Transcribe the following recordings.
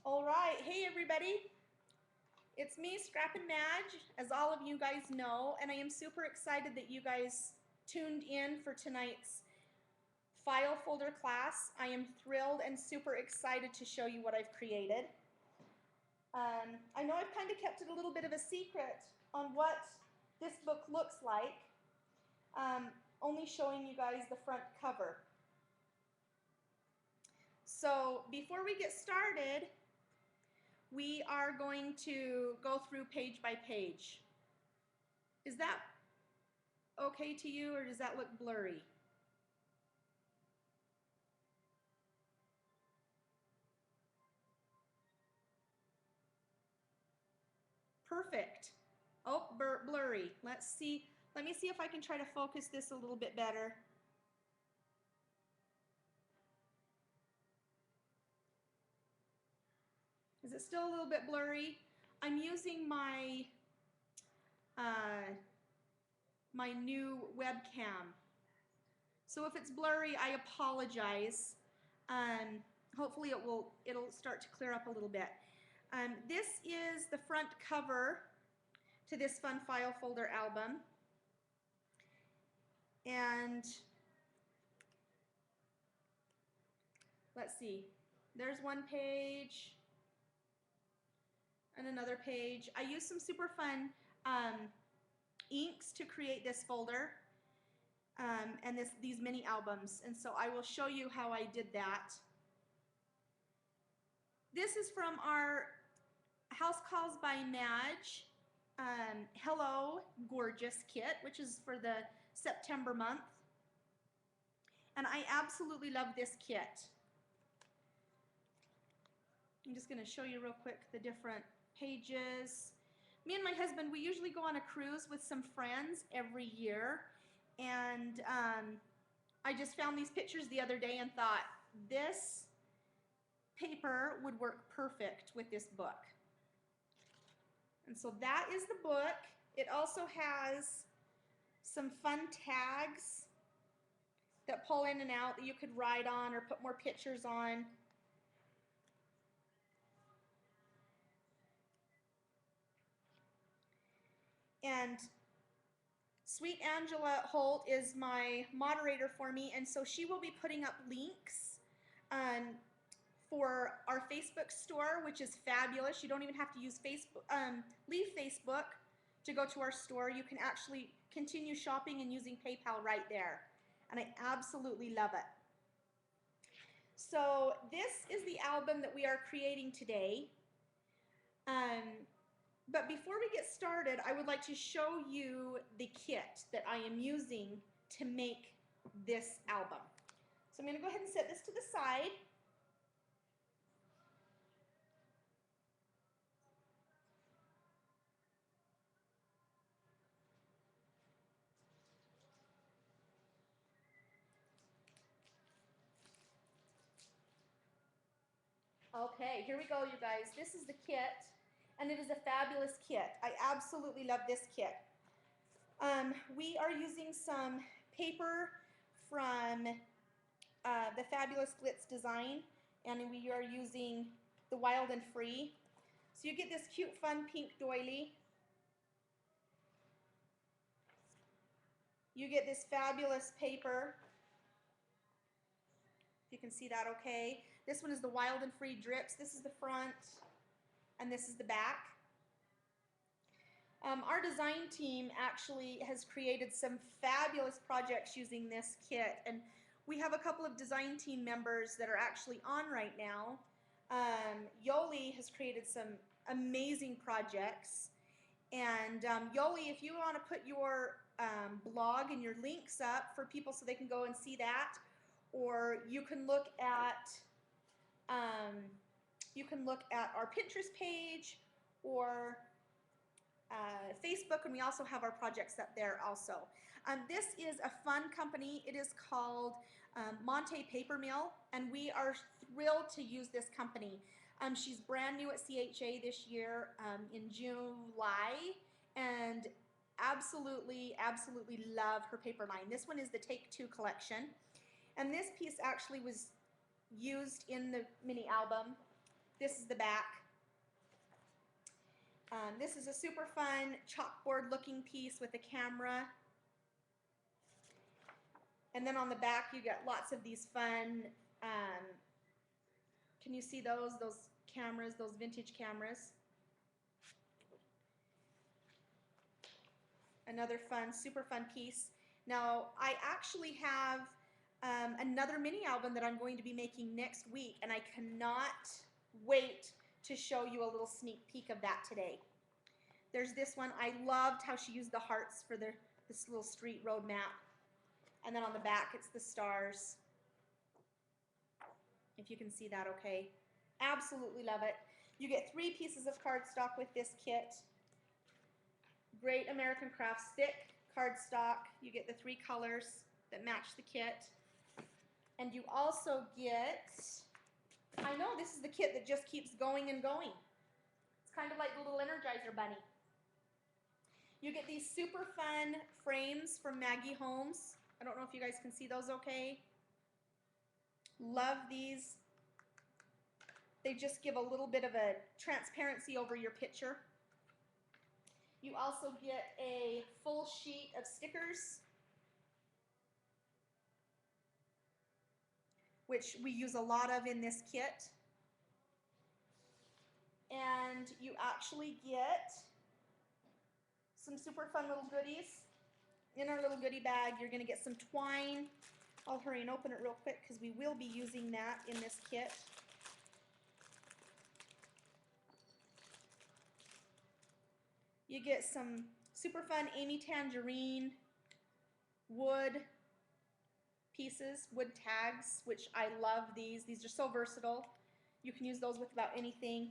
All right, hey everybody. It's me, Scrappin' Madge, as all of you guys know, and I am super excited that you guys tuned in for tonight's file folder class. I am thrilled and super excited to show you what I've created. I know I've kind of kept it a little bit of a secret on what this book looks like, only showing you guys the front cover. So before we get started, we are going to go through page by page. Is that okay to you, or does that look blurry? Perfect. Oh, blurry. Let's see. Let me see if I can try to focus this a little bit better. Is it still a little bit blurry? I'm using my my new webcam. So if it's blurry, I apologize. Hopefully it'll start to clear up a little bit. This is the front cover to this Fun File Folder album. And let's see, there's one page and another page. I used some super fun inks to create this folder and these mini albums, and so I will show you how I did that. This is from our House Calls by Madge Hello Gorgeous kit, which is for the September month. And I absolutely love this kit. I'm just going to show you real quick the different pages. Me and my husband, we usually go on a cruise with some friends every year. And I just found these pictures the other day and thought, this paper would work perfect with this book. And so that is the book. It also has some fun tags that pull in and out that you could write on or put more pictures on. And Sweet Angela Holt is my moderator for me, and so she will be putting up links for our Facebook store, which is fabulous. You don't even have to use Facebook, leave Facebook to go to our store. You can actually continue shopping and using PayPal right there, and I absolutely love it. So this is the album that we are creating today. But before we get started, I would like to show you the kit that I am using to make this album. So I'm going to go ahead and set this to the side. Okay, here we go, you guys. This is the kit, and it is a fabulous kit. I absolutely love this kit. We are using some paper from the Fabulous Glitz design, and we are using the Wild and Free. So you get this cute, fun pink doily. You get this fabulous paper. If you can see that okay. This one is the Wild and Free Drips. This is the front, and this is the back. Our design team actually has created some fabulous projects using this kit, and we have a couple of design team members that are actually on right now. Yoli has created some amazing projects, and Yoli, if you want to put your blog and your links up for people so they can go and see that, or you can look at our Pinterest page or Facebook, and we also have our projects up there also. This is a fun company. It is called Monte Paper Mill, and we are thrilled to use this company. She's brand new at CHA this year in July, and absolutely love her paper line. This one is the Take Two collection, and this piece actually was used in the mini album. This is the back. This is a super fun chalkboard looking piece with a camera. And then on the back you get lots of these fun, can you see those cameras, those vintage cameras? Another fun, super fun piece. Now I actually have another mini album that I'm going to be making next week, and I cannot wait to show you a little sneak peek of that today. There's this one. I loved how she used the hearts for this little street road map. And then on the back, it's the stars. If you can see that okay. Absolutely love it. You get 3 pieces of cardstock with this kit. Great American Crafts thick cardstock. You get the 3 colors that match the kit. And you also get, I know this is the kit that just keeps going and going. It's kind of like the little Energizer bunny. You get these super fun frames from Maggie Holmes. I don't know if you guys can see those okay. Love these. They just give a little bit of a transparency over your picture. You also get a full sheet of stickers, which we use a lot of in this kit. And you actually get some super fun little goodies. In our little goodie bag, you're going to get some twine. I'll hurry and open it real quick because we will be using that in this kit. You get some super fun Amy Tangerine wood pieces, wood tags, which I love these. These are so versatile. You can use those with about anything.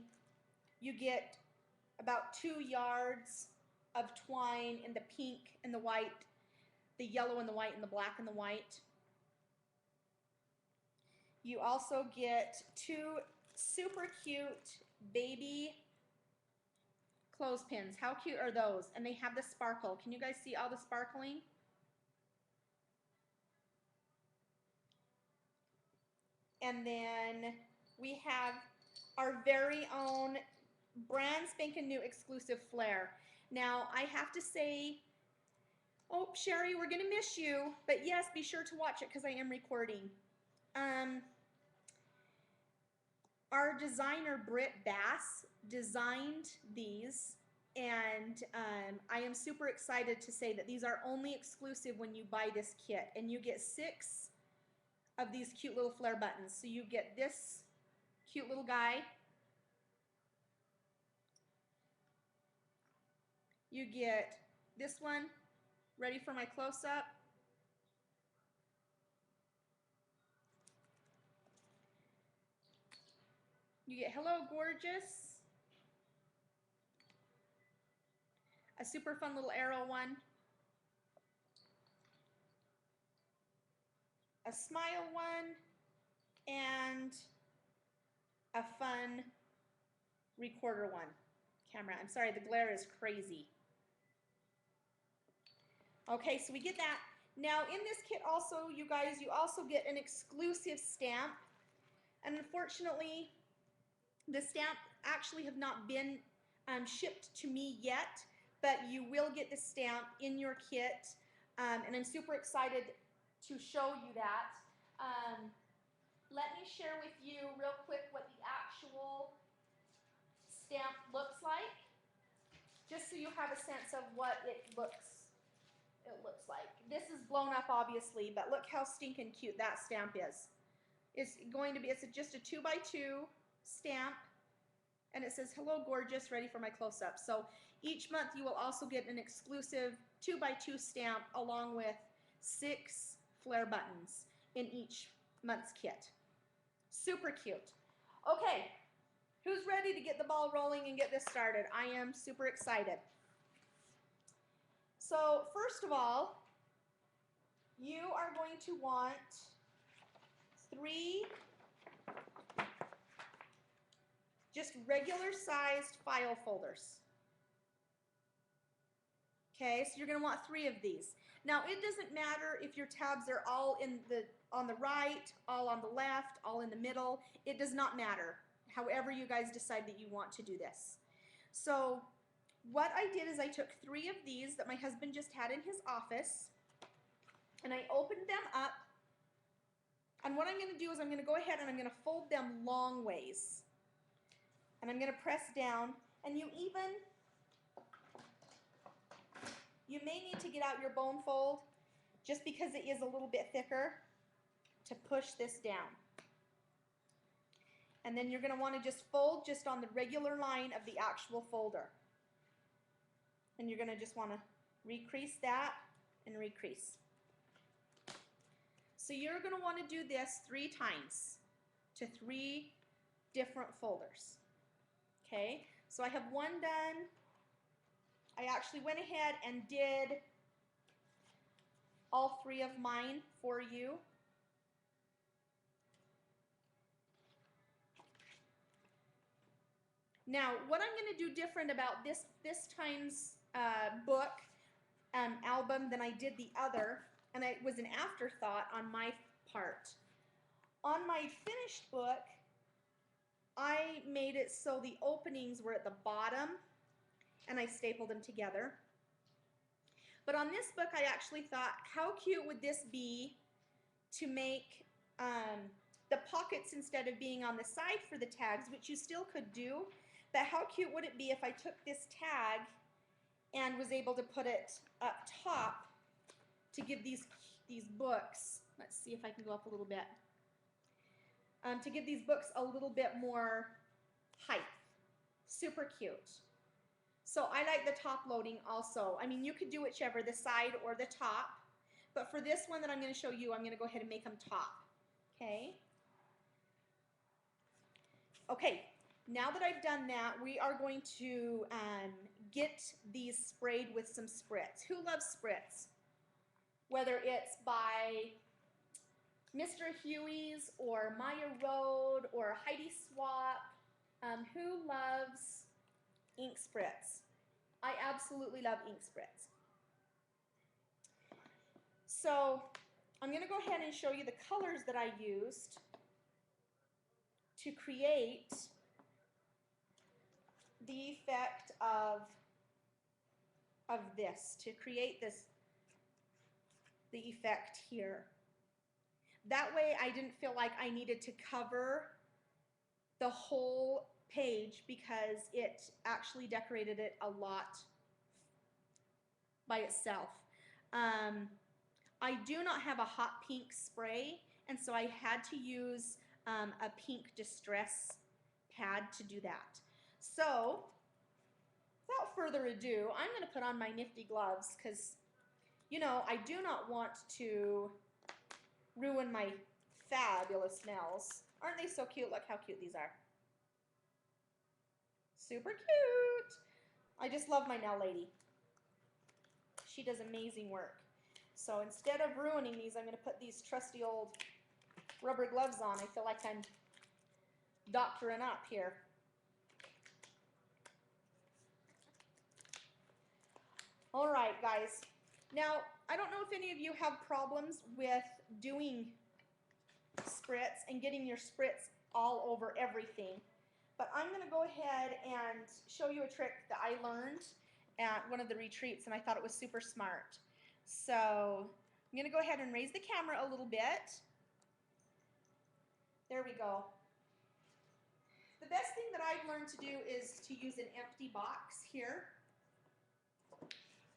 You get about 2 yards of twine in the pink and the white, the yellow and the white, and the black and the white. You also get 2 super cute baby clothespins. How cute are those? And they have the sparkle. Can you guys see all the sparkling? And then we have our very own brand spanking new exclusive flare. Now I have to say, oh Sherry, we're gonna miss you, but yes, be sure to watch it because I am recording. Our designer Britt Bass designed these, and I am super excited to say that these are only exclusive when you buy this kit, and you get 6 of these cute little flare buttons. So you get this cute little guy. You get this one, ready for my close-up. You get Hello Gorgeous. A super fun little arrow one. A smile one. And a fun recorder one. Camera. I'm sorry, the glare is crazy. Okay, so we get that. Now in this kit also, you guys, you also get an exclusive stamp. And unfortunately, the stamp actually have not been shipped to me yet, but you will get the stamp in your kit. And I'm super excited to show you that. Let me share with you real quick what the actual stamp looks like, just so you have a sense of what it looks like. This is blown up obviously, but look how stinking cute that stamp is. It's just a 2x2 stamp, and it says Hello Gorgeous, ready for my close-up. So each month you will also get an exclusive 2x2 stamp along with 6 flare buttons in each month's kit. Super cute. Okay, who's ready to get the ball rolling and get this started? I am super excited. So first of all, you are going to want 3 just regular sized file folders. Okay, so you're going to want 3 of these. Now it doesn't matter if your tabs are all on the right, all on the left, all in the middle. It does not matter. however you guys decide that you want to do this. So what I did is I took 3 of these that my husband just had in his office, and I opened them up. And what I'm going to do is I'm going to go ahead and I'm going to fold them long ways. And I'm going to press down, and you may need to get out your bone fold just because it is a little bit thicker to push this down. And then you're going to want to just fold just on the regular line of the actual folder. And you're going to just want to recrease that and recrease. So you're going to want to do this 3 times to 3 different folders. Okay, so I have one done. I actually went ahead and did all 3 of mine for you. Now, what I'm going to do different about this time's book album than I did the other, and it was an afterthought on my part. On my finished book, I made it so the openings were at the bottom, and I stapled them together. But on this book, I actually thought, how cute would this be to make the pockets, instead of being on the side for the tags, which you still could do, but how cute would it be if I took this tag and was able to put it up top to give these books, let's see if I can go up a little bit, to give these books a little bit more height. Super cute. So I like the top loading also. I mean, you could do whichever, the side or the top, but for this one that I'm going to show you, I'm going to go ahead and make them top. Okay? Okay, now that I've done that, we are going to get these sprayed with some spritz. Who loves spritz? Whether it's by Mr. Huey's or Maya Road or Heidi Swap, who loves ink spritz? I absolutely love ink spritz. So I'm going to go ahead and show you the colors that I used to create the effect of this, to create this, the effect here. That way I didn't feel like I needed to cover the whole page because it actually decorated it a lot by itself. I do not have a hot pink spray, and so I had to use a pink distress pad to do that. So without further ado, I'm going to put on my nifty gloves because, you know, I do not want to ruin my fabulous nails. Aren't they so cute? Look how cute these are. Super cute. I just love my nail lady. She does amazing work. So instead of ruining these, I'm going to put these trusty old rubber gloves on. I feel like I'm doctoring up here. All right, guys. Now, I don't know if any of you have problems with doing spritz and getting your spritz all over everything, but I'm going to go ahead and show you a trick that I learned at one of the retreats, and I thought it was super smart. So I'm going to go ahead and raise the camera a little bit. There we go. The best thing that I've learned to do is to use an empty box here.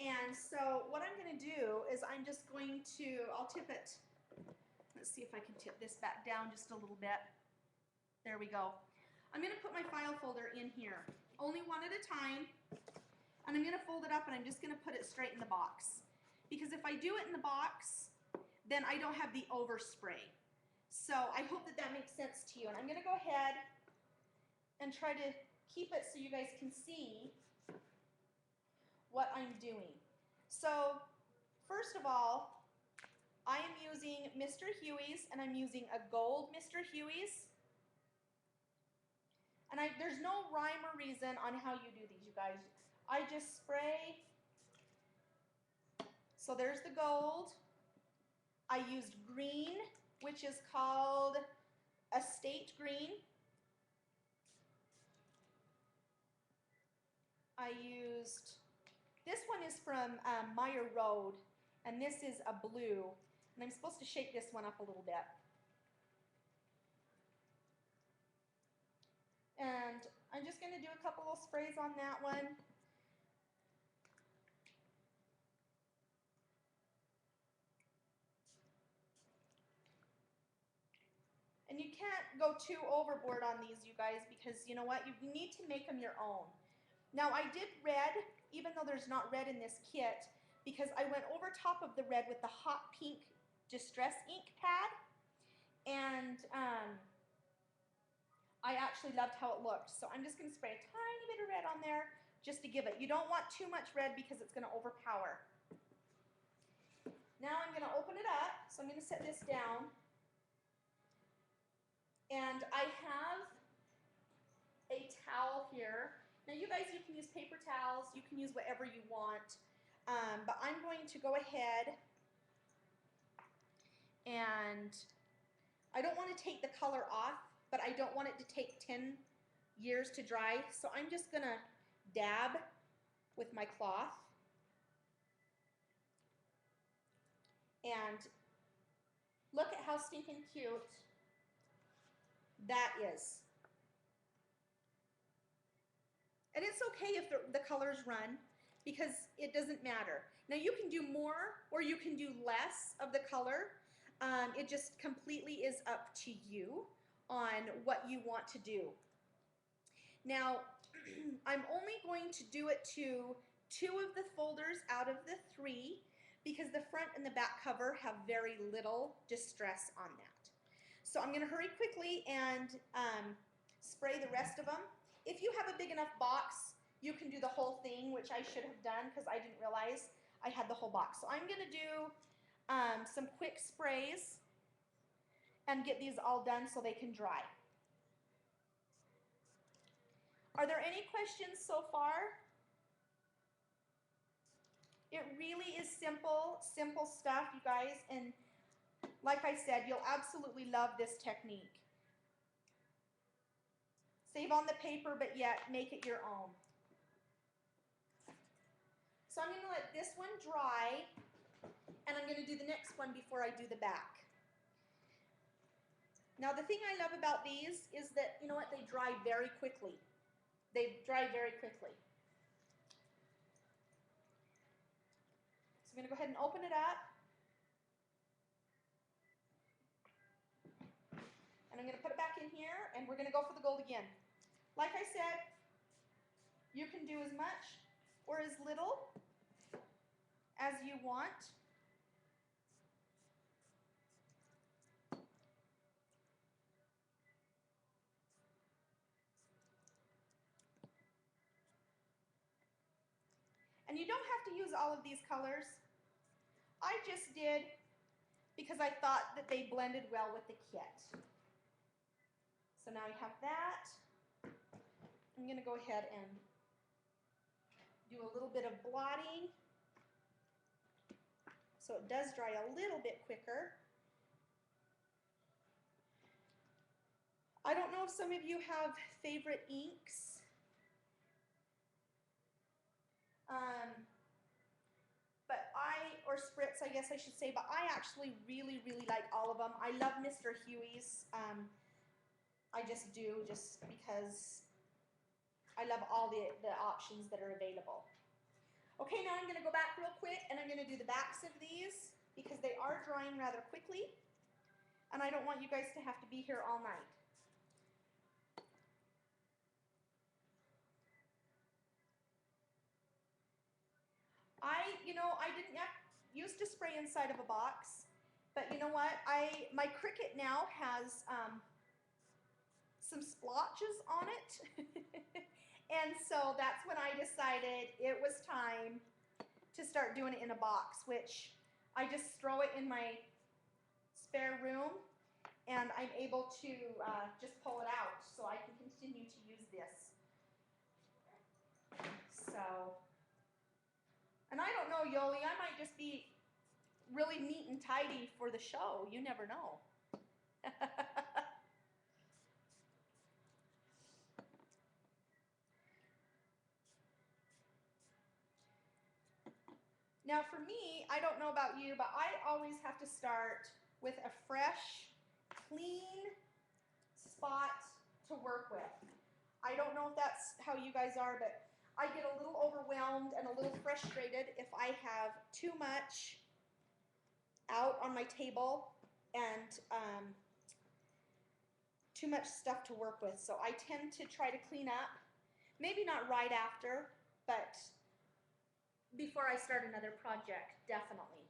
And so what I'm going to do is I'm just going to, I'll tip it. Let's see if I can tip this back down just a little bit. There we go. I'm going to put my file folder in here, only one at a time. And I'm going to fold it up and I'm just going to put it straight in the box. Because if I do it in the box, then I don't have the overspray. So I hope that that makes sense to you. And I'm going to go ahead and try to keep it so you guys can see what I'm doing. So first of all, I am using Mr. Huey's, and I'm using a gold Mr. Huey's. And there's no rhyme or reason on how you do these, you guys. I just spray. So there's the gold. I used green, which is called Estate Green. I used, this one is from Meyer Road, and this is a blue. And I'm supposed to shake this one up a little bit. And I'm just going to do a couple of sprays on that one. And you can't go too overboard on these, you guys, because you know what? You need to make them your own. Now, I did red, even though there's not red in this kit, because I went over top of the red with the hot pink Distress ink pad, and I actually loved how it looked. So I'm just going to spray a tiny bit of red on there just to give it. You don't want too much red because it's going to overpower. Now I'm going to open it up. So I'm going to set this down. And I have a towel here. Now you guys, you can use paper towels. You can use whatever you want. But I'm going to go ahead and I don't want to take the color off, but I don't want it to take 10 years to dry. So I'm just going to dab with my cloth. And look at how stinking cute that is. And it's okay if the colors run, because it doesn't matter. Now you can do more or you can do less of the color. It just completely is up to you on what you want to do. Now, I'm only going to do it to 2 of the folders out of the 3 because the front and the back cover have very little distress on that. So I'm going to hurry quickly and spray the rest of them. If you have a big enough box, you can do the whole thing, which I should have done because I didn't realize I had the whole box. So I'm going to do some quick sprays and get these all done so they can dry. Are there any questions so far? It really is simple stuff, you guys, and like I said, you'll absolutely love this technique. Save on the paper, but yet make it your own. So I'm going to let this one dry, and I'm going to do the next one before I do the back. Now the thing I love about these is that, you know what, they dry very quickly. They dry very quickly. So I'm going to go ahead and open it up. And I'm going to put it back in here, and we're going to go for the gold again. Like I said, you can do as much or as little as you want. And you don't have to use all of these colors. I just did because I thought that they blended well with the kit. So now I have that. I'm going to go ahead and do a little bit of blotting so it does dry a little bit quicker. I don't know if some of you have favorite inks. Or spritz, I guess I should say, but I actually really like all of them. I love Mr. Huey's. I just do, just because I love all the options that are available. Okay, now I'm going to go back real quick and I'm going to do the backs of these because they are drying rather quickly and I don't want you guys to have to be here all night. I didn't used to spray inside of a box, but you know what? My Cricut now has some splotches on it, and so that's when I decided it was time to start doing it in a box, which I just throw it in my spare room, and I'm able to just pull it out so I can continue to use this. So. And I don't know, Yoli, I might just be really neat and tidy for the show. You never know. for me, I don't know about you, but I always have to start with a fresh, clean spot to work with. I don't know if that's how you guys are, but I get a little overwhelmed and a little frustrated if I have too much out on my table and too much stuff to work with. So I tend to try to clean up, maybe not right after, but before I start another project, definitely.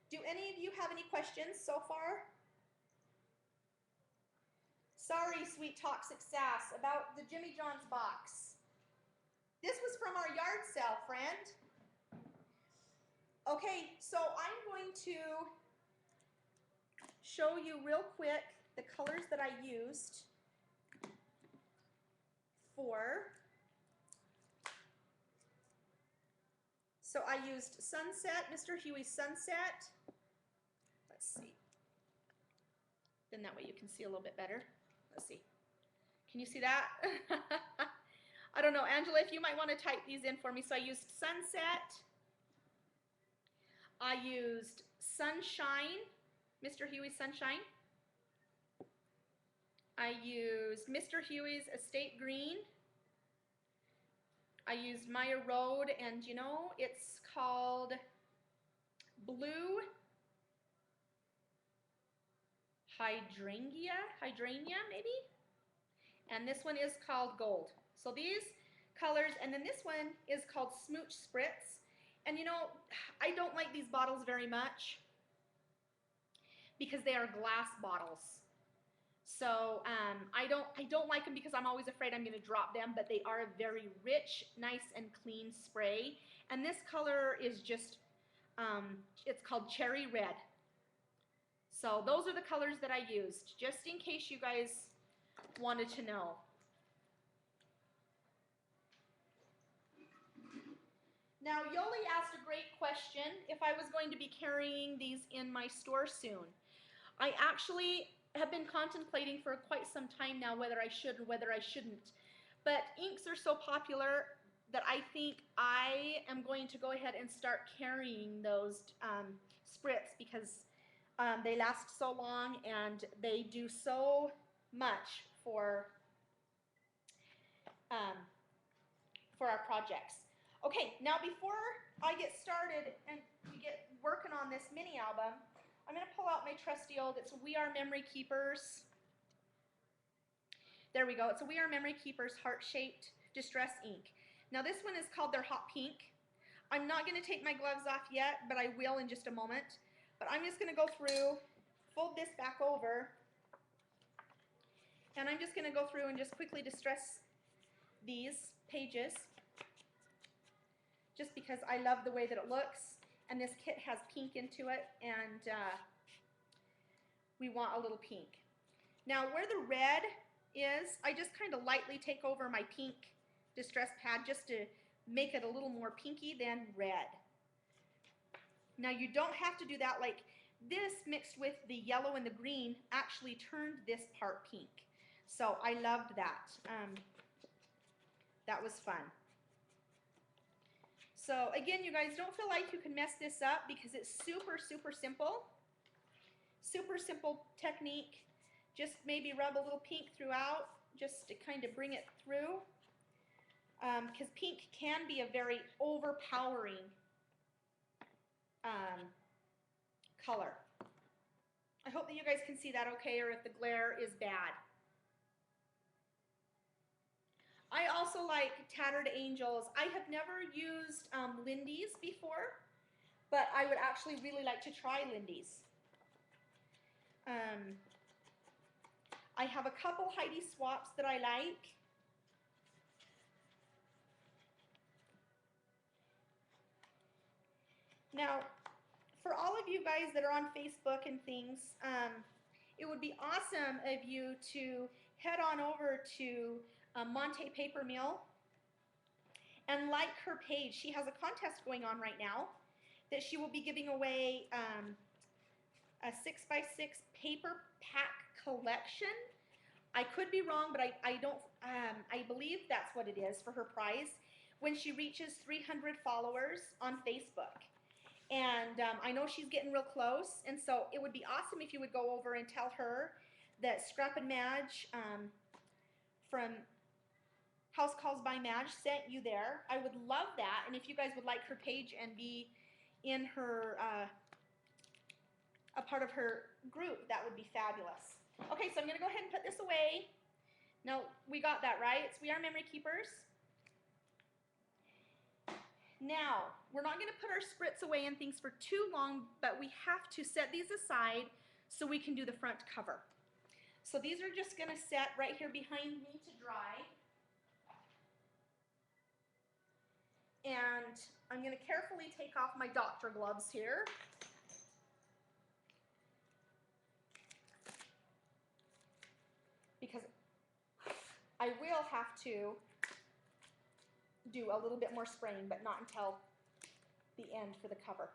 Do any of you have any questions so far? Sorry, sweet toxic sass, about the Jimmy John's box. This was from our yard sale, friend. Okay, so I'm going to show you real quick the colors that I used for. So I used Sunset, Mr. Huey's Sunset. Let's see. Then that way you can see a little bit better. Let's see. Can you see that? I don't know, Angela, if you might want to type these in for me. So I used Sunset. I used Sunshine, Mr. Huey's Sunshine. I used Mr. Huey's Estate Green. I used Maya Road, and you know, it's called Blue Hydrangea maybe? And this one is called Gold. So these colors, and then this one is called Smooch Spritz. And you know, I don't like these bottles very much because they are glass bottles. So I don't like them because I'm always afraid I'm going to drop them, but they are a very rich, nice, and clean spray. And this color is just, it's called Cherry Red. So those are the colors that I used, just in case you guys wanted to know. Now, Yoli asked a great question, if I was going to be carrying these in my store soon. I actually have been contemplating for quite some time now whether I should or whether I shouldn't. But inks are so popular that I think I am going to go ahead and start carrying those spritz because they last so long and they do so much for our projects. Okay, now before I get started and we get working on this mini album, I'm going to pull out my trusty old, it's We Are Memory Keepers. There we go. It's a We Are Memory Keepers heart-shaped distress ink. Now this one is called their Hot Pink. I'm not going to take my gloves off yet, but I will in just a moment. But I'm just going to go through, fold this back over, and I'm just going to go through and just quickly distress these pages just because I love the way that it looks. And this kit has pink into it, and we want a little pink. Now where the red is, I just kind of lightly take over my pink distress pad just to make it a little more pinky than red. Now you don't have to do that. Like this mixed with the yellow and the green actually turned this part pink. So I loved that. That was fun. So again, you guys, don't feel like you can mess this up because it's super, super simple. Super simple technique. Just maybe rub a little pink throughout just to kind of bring it through. Because pink can be a very overpowering color. I hope that you guys can see that okay, or if the glare is bad. I also like Tattered Angels. I have never used Lindy's before, but I would actually really like to try Lindy's. I have a couple Heidi Swaps that I like. Now, for all of you guys that are on Facebook and things, it would be awesome of you to head on over to Monte Paper Mill and like her page. She has a contest going on right now that she will be giving away a 6x6 paper pack collection. I could be wrong, but I believe that's what it is for her prize. when she reaches 300 followers on Facebook. And I know she's getting real close, and so it would be awesome if you would go over and tell her that Scrap and Madge from House Calls by Madge sent you there. I would love that, and if you guys would like her page and be in her, a part of her group, that would be fabulous. Okay, so I'm gonna go ahead and put this away. Now, we got that, right? We are memory keepers. Now, we're not gonna put our spritz away and things for too long, but we have to set these aside so we can do the front cover. So these are just gonna set right here behind me to dry. And I'm gonna carefully take off my doctor gloves here. Because I will have to do a little bit more spraying, but not until the end for the cover.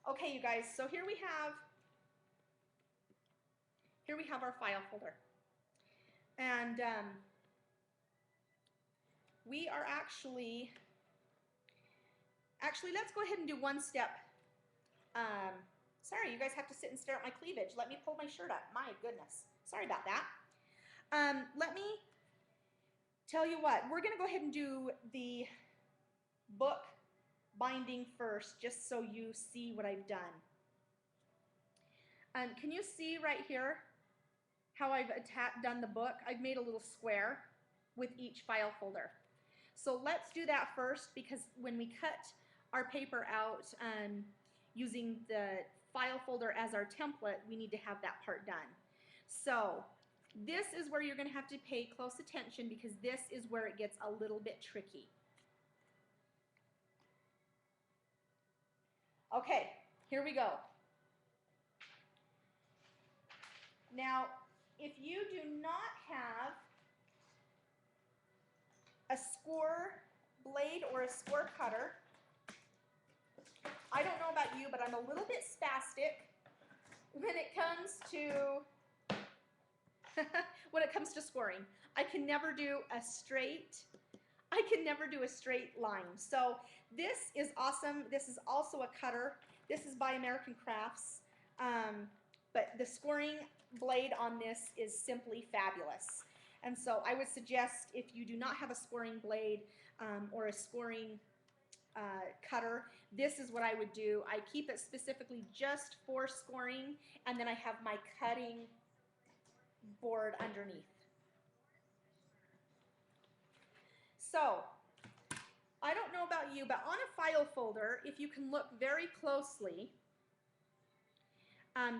Okay, you guys, so here we have our file folder. And we are actually, let's go ahead and do one step. Sorry, you guys have to sit and stare at my cleavage. Let me pull my shirt up. My goodness. Sorry about that. Let me tell you what. We're going to go ahead and do the book binding first, just so you see what I've done. Can you see right here how I've done the book? I've made a little square with each file folder. So let's do that first, because when we cut our paper out using the file folder as our template, we need to have that part done. So this is where you're going to have to pay close attention, because this is where it gets a little bit tricky. Okay, here we go. Now, if you do not have a score blade or a score cutter, I don't know about you, but I'm a little bit spastic when it comes to scoring. I can never do a straight line. So this is awesome. This is also a cutter. This is by American Crafts. But the scoring blade on this is simply fabulous. And so I would suggest, if you do not have a scoring blade or a scoring cutter, this is what I would do. I keep it specifically just for scoring, and then I have my cutting board underneath. So I don't know about you, but on a file folder, if you can look very closely,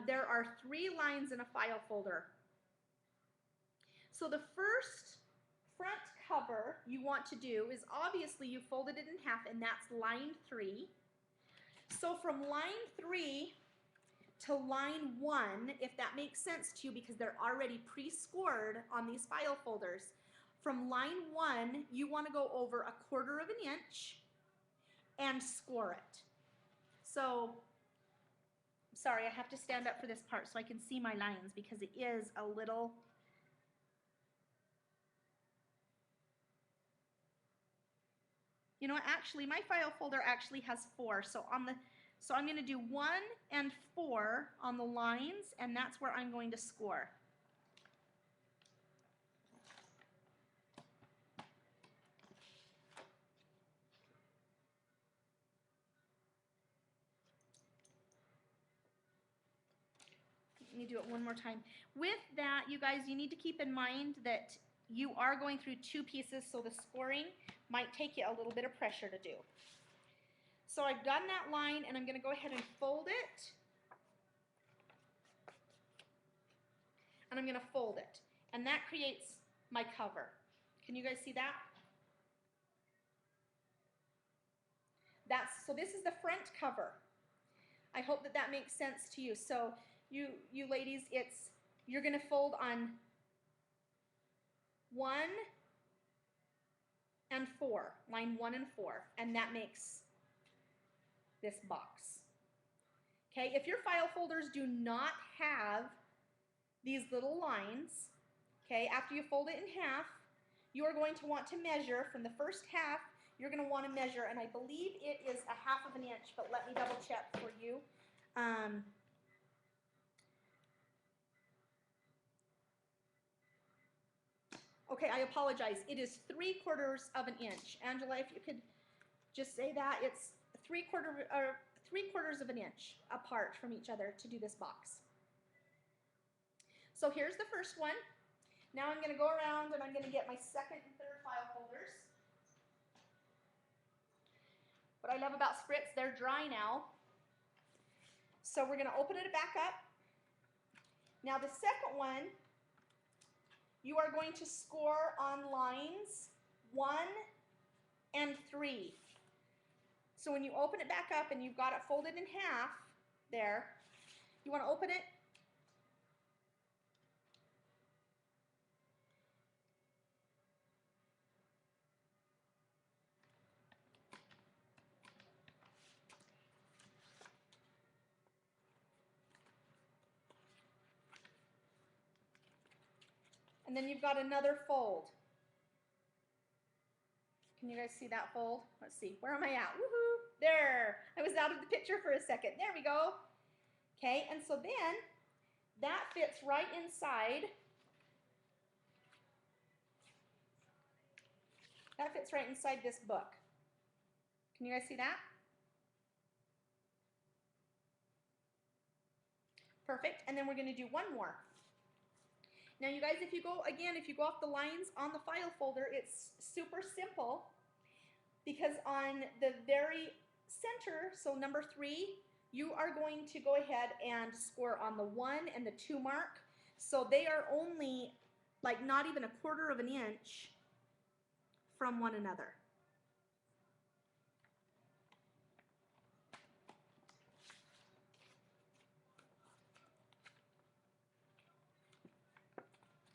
there are 3 lines in a file folder. So the first front cover you want to do is, obviously you folded it in half, and that's line 3. So from line 3 to line 1, if that makes sense to you, because they're already pre-scored on these file folders, from line 1 you want to go over 1/4 of an inch and score it. So, sorry, I have to stand up for this part so I can see my lines, because it is a little... You know, actually, my file folder actually has 4. So I'm going to do 1 and 4 on the lines, and that's where I'm going to score. Let me do it one more time. With that, you guys, you need to keep in mind that you are going through 2 pieces, so the scoring might take you a little bit of pressure to do. So I've done that line, and I'm going to go ahead and fold it. And I'm going to fold it. And that creates my cover. Can you guys see that? So this is the front cover. I hope that that makes sense to you. So you ladies, you're going to fold on 1 and 4, line 1 and 4, and that makes this box. Okay, if your file folders do not have these little lines, okay, after you fold it in half, you are going to want to measure from the first half. You're going to want to measure, and I believe it is 1/2 of an inch, but let me double check for you. Okay, I apologize. It is 3/4 of an inch. Angela, if you could just say that, it's 3/4 of an inch apart from each other to do this box. So here's the first one. Now I'm going to go around and I'm going to get my second and third file folders. What I love about Spritz, they're dry now. So we're going to open it back up. Now the second one, you are going to score on lines 1 and 3. So when you open it back up and you've got it folded in half there, you want to open it. And then you've got another fold. Can you guys see that fold? Let's see. Where am I at? Woohoo! There. I was out of the picture for a second. There we go. Okay, and so then that fits right inside. That fits right inside this book. Can you guys see that? Perfect. And then we're going to do one more. Now you guys, if you go off the lines on the file folder, it's super simple, because on the very center, so number 3, you are going to go ahead and score on the 1 and the 2 mark. So they are only like not even 1/4 of an inch from one another.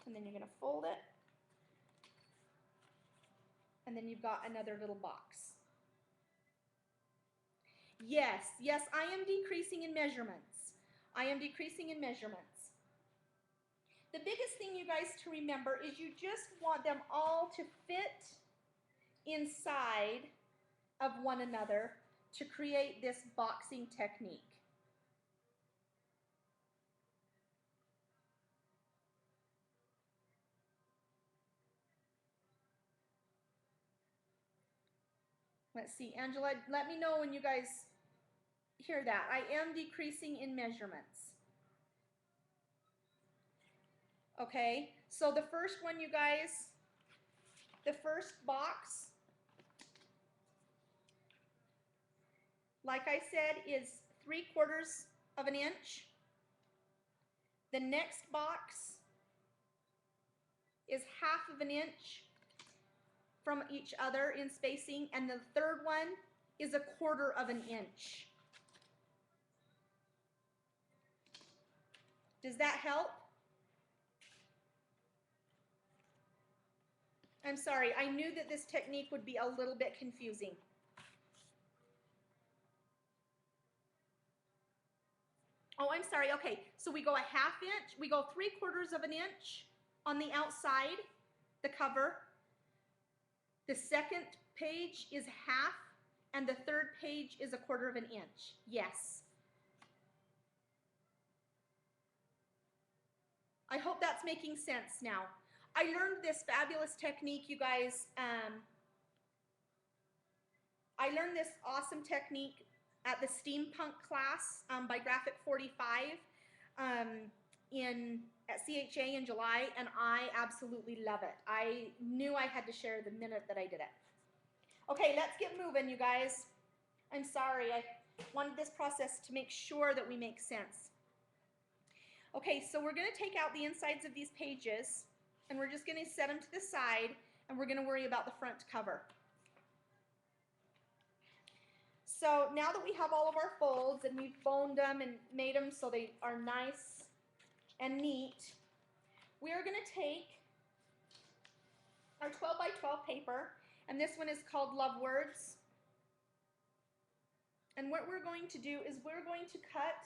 And then you're going to fold it. And then you've got another little box. Yes, yes, I am decreasing in measurements. I am decreasing in measurements. The biggest thing, you guys, to remember is you just want them all to fit inside of one another to create this boxing technique. Let's see, Angela, let me know when you guys hear that. I am decreasing in measurements. Okay, so the first one, you guys, the first box, like I said, is 3/4 of an inch. The next box is 1/2 of an inch from each other in spacing, and the third one is 1/4 of an inch. Does that help? I'm sorry, I knew that this technique would be a little bit confusing. Oh, I'm sorry, okay, so we go 1/2 inch, we go 3/4 of an inch on the outside, the cover. The second page is 1/2, and the third page is 1/4 of an inch. Yes. I hope that's making sense now. I learned this fabulous technique, you guys. I learned this awesome technique at the steampunk class by Graphic 45 at CHA in July, and I absolutely love it. I knew I had to share the minute that I did it. Okay, let's get moving, you guys. I'm sorry, I wanted this process to make sure that we make sense. Okay, so we're going to take out the insides of these pages, and we're just going to set them to the side, and we're going to worry about the front cover. So now that we have all of our folds and we've boned them and made them so they are nice and neat, we are going to take our 12 by 12 paper, and this one is called Love Words. And what we're going to do is we're going to cut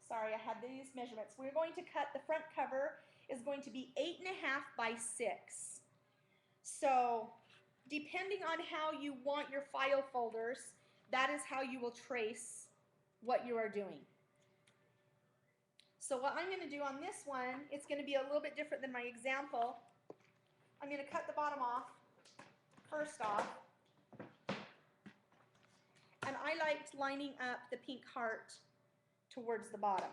sorry, I had these measurements. We're going to cut, the front cover is going to be 8.5 by 6. So depending on how you want your file folders, that is how you will trace what you are doing. So what I'm going to do on this one, it's going to be a little bit different than my example. I'm going to cut the bottom off, first off. And I liked lining up the pink heart towards the bottom.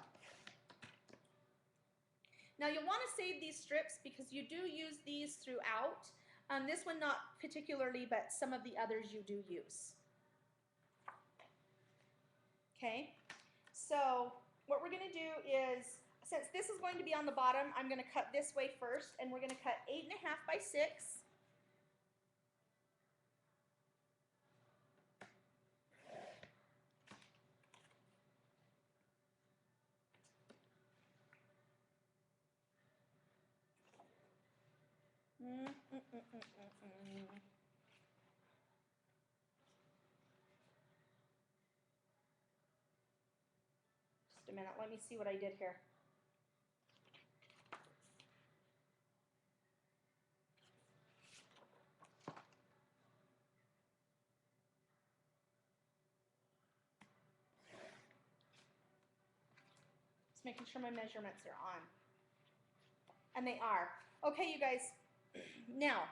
Now you'll want to save these strips because you do use these throughout. This one not particularly, but some of the others you do use. Okay, so what we're going to do is, since this is going to be on the bottom, I'm going to cut this way first, and we're going to cut 8.5 by 6. Just a minute, let me see what I did here. Just making sure my measurements are on. And they are. Okay, you guys, now,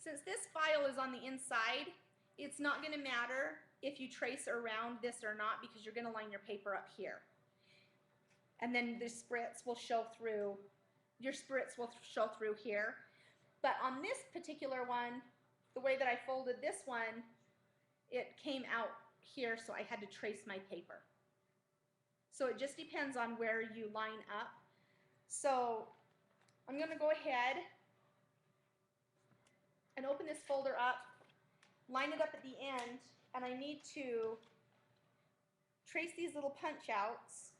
since this file is on the inside, it's not going to matter if you trace around this or not because you're going to line your paper up here. And then the spritz will show through, your spritz will show through here. But on this particular one, the way that I folded this one, it came out here, so I had to trace my paper. So it just depends on where you line up. So I'm going to go ahead and open this folder up, line it up at the end, and I need to trace these little punch outs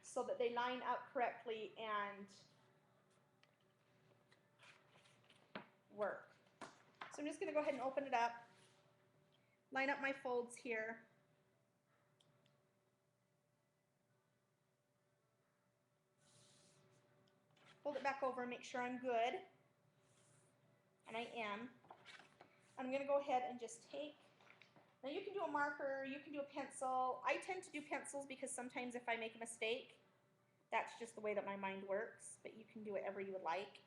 so that they line up correctly and work. So I'm just going to go ahead and open it up, line up my folds here. Fold it back over and make sure I'm good. And I am. I'm going to go ahead and just take, now you can do a marker, you can do a pencil. I tend to do pencils because sometimes if I make a mistake, that's just the way that my mind works, but you can do whatever you would like.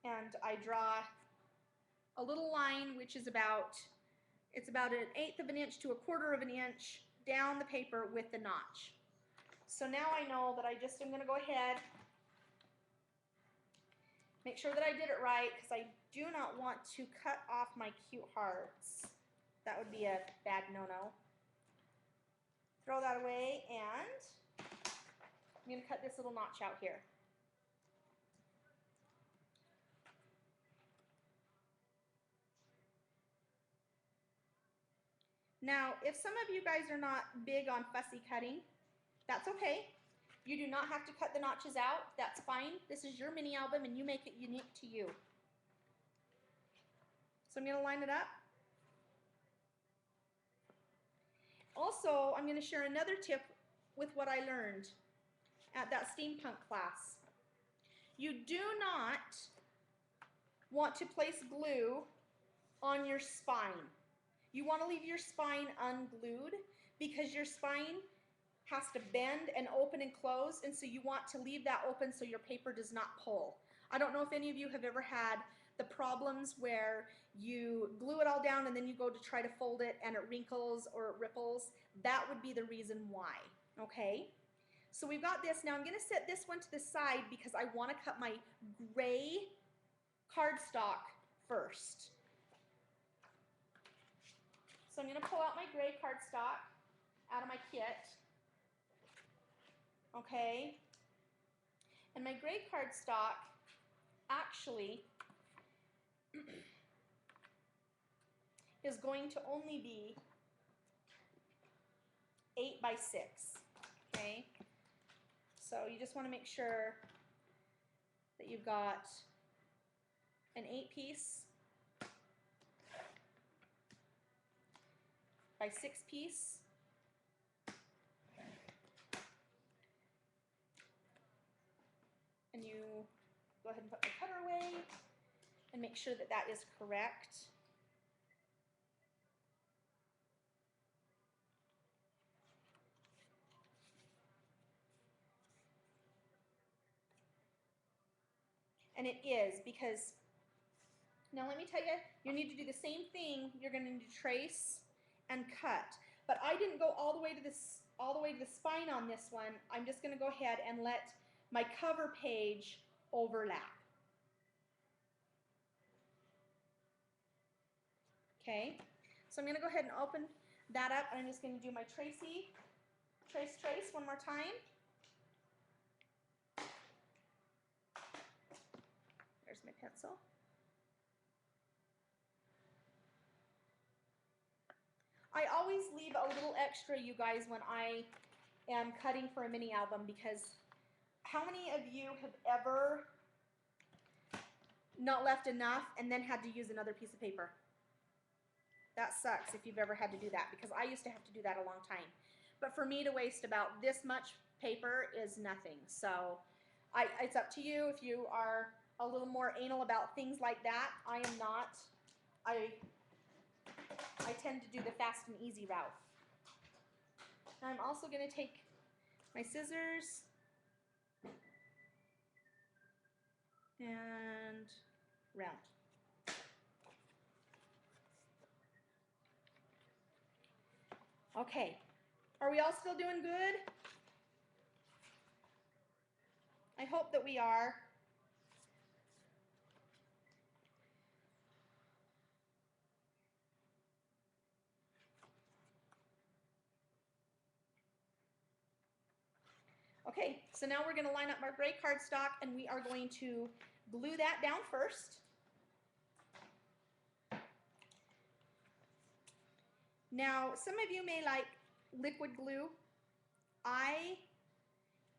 And I draw a little line which is about, it's about 1/8 of an inch to 1/4 of an inch down the paper with the notch. So now I know that I just am going to go ahead, make sure that I did it right because I do not want to cut off my cute hearts. That would be a bad no-no. Throw that away, and I'm going to cut this little notch out here. Now, if some of you guys are not big on fussy cutting, that's okay. You do not have to cut the notches out. That's fine. This is your mini album and you make it unique to you. So I'm going to line it up. Also, I'm going to share another tip with what I learned at that steampunk class. You do not want to place glue on your spine. You want to leave your spine unglued because your spine has to bend and open and close, and so you want to leave that open so your paper does not pull. I don't know if any of you have ever had the problems where you glue it all down and then you go to try to fold it and it wrinkles or it ripples. That would be the reason why, okay? So we've got this. Now I'm going to set this one to the side because I want to cut my gray cardstock first. So I'm going to pull out my gray cardstock out of my kit. Okay. And my gray cardstock actually is going to only be 8 by 6, okay? So you just want to make sure that you've got an 8-piece by 6-piece. And you go ahead and put the cutter away and make sure that that is correct. And it is, because now let me tell you, you need to do the same thing. You're going to need to trace and cut. But I didn't go all the way to the spine on this one. I'm just going to go ahead and let my cover page overlap. Okay, so I'm going to go ahead and open that up, and I'm just going to do my trace one more time. There's my pencil. I always leave a little extra, you guys, when I am cutting for a mini album, because how many of you have ever not left enough and then had to use another piece of paper? That sucks if you've ever had to do that, because I used to have to do that a long time. But for me to waste about this much paper is nothing. So it's up to you. If you are a little more anal about things like that, I am not. I tend to do the fast and easy route. Now I'm also going to take my scissors and round. Okay, are we all still doing good? I hope that we are. Okay, so now we're going to line up our gray cardstock, and we are going to glue that down first. Now, some of you may like liquid glue. I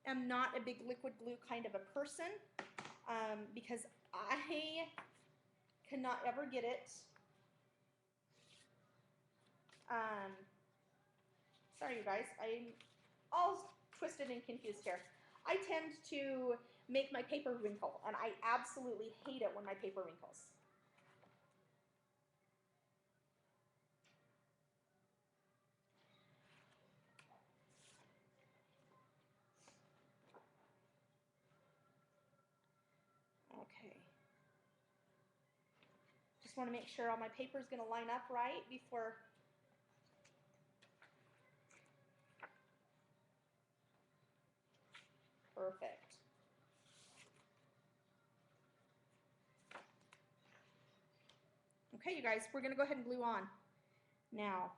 am not a big liquid glue kind of a person, because I cannot ever get it. Sorry, you guys. I'm all twisted and confused here. I tend to make my paper wrinkle, and I absolutely hate it when my paper wrinkles. Okay. Just want to make sure all my paper is going to line up right before. Perfect. Okay, you guys, we're going to go ahead and glue on. Now,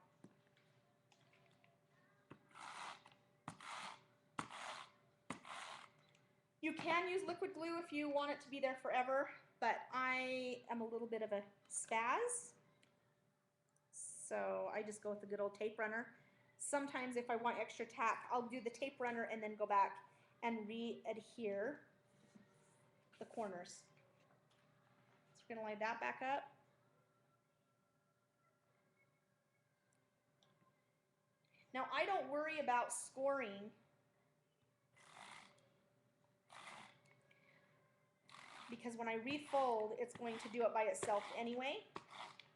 you can use liquid glue if you want it to be there forever, but I am a little bit of a spaz, so I just go with the good old tape runner. Sometimes if I want extra tack, I'll do the tape runner and then go back and re-adhere the corners. So we're going to line that back up. Now, I don't worry about scoring because when I refold, it's going to do it by itself anyway.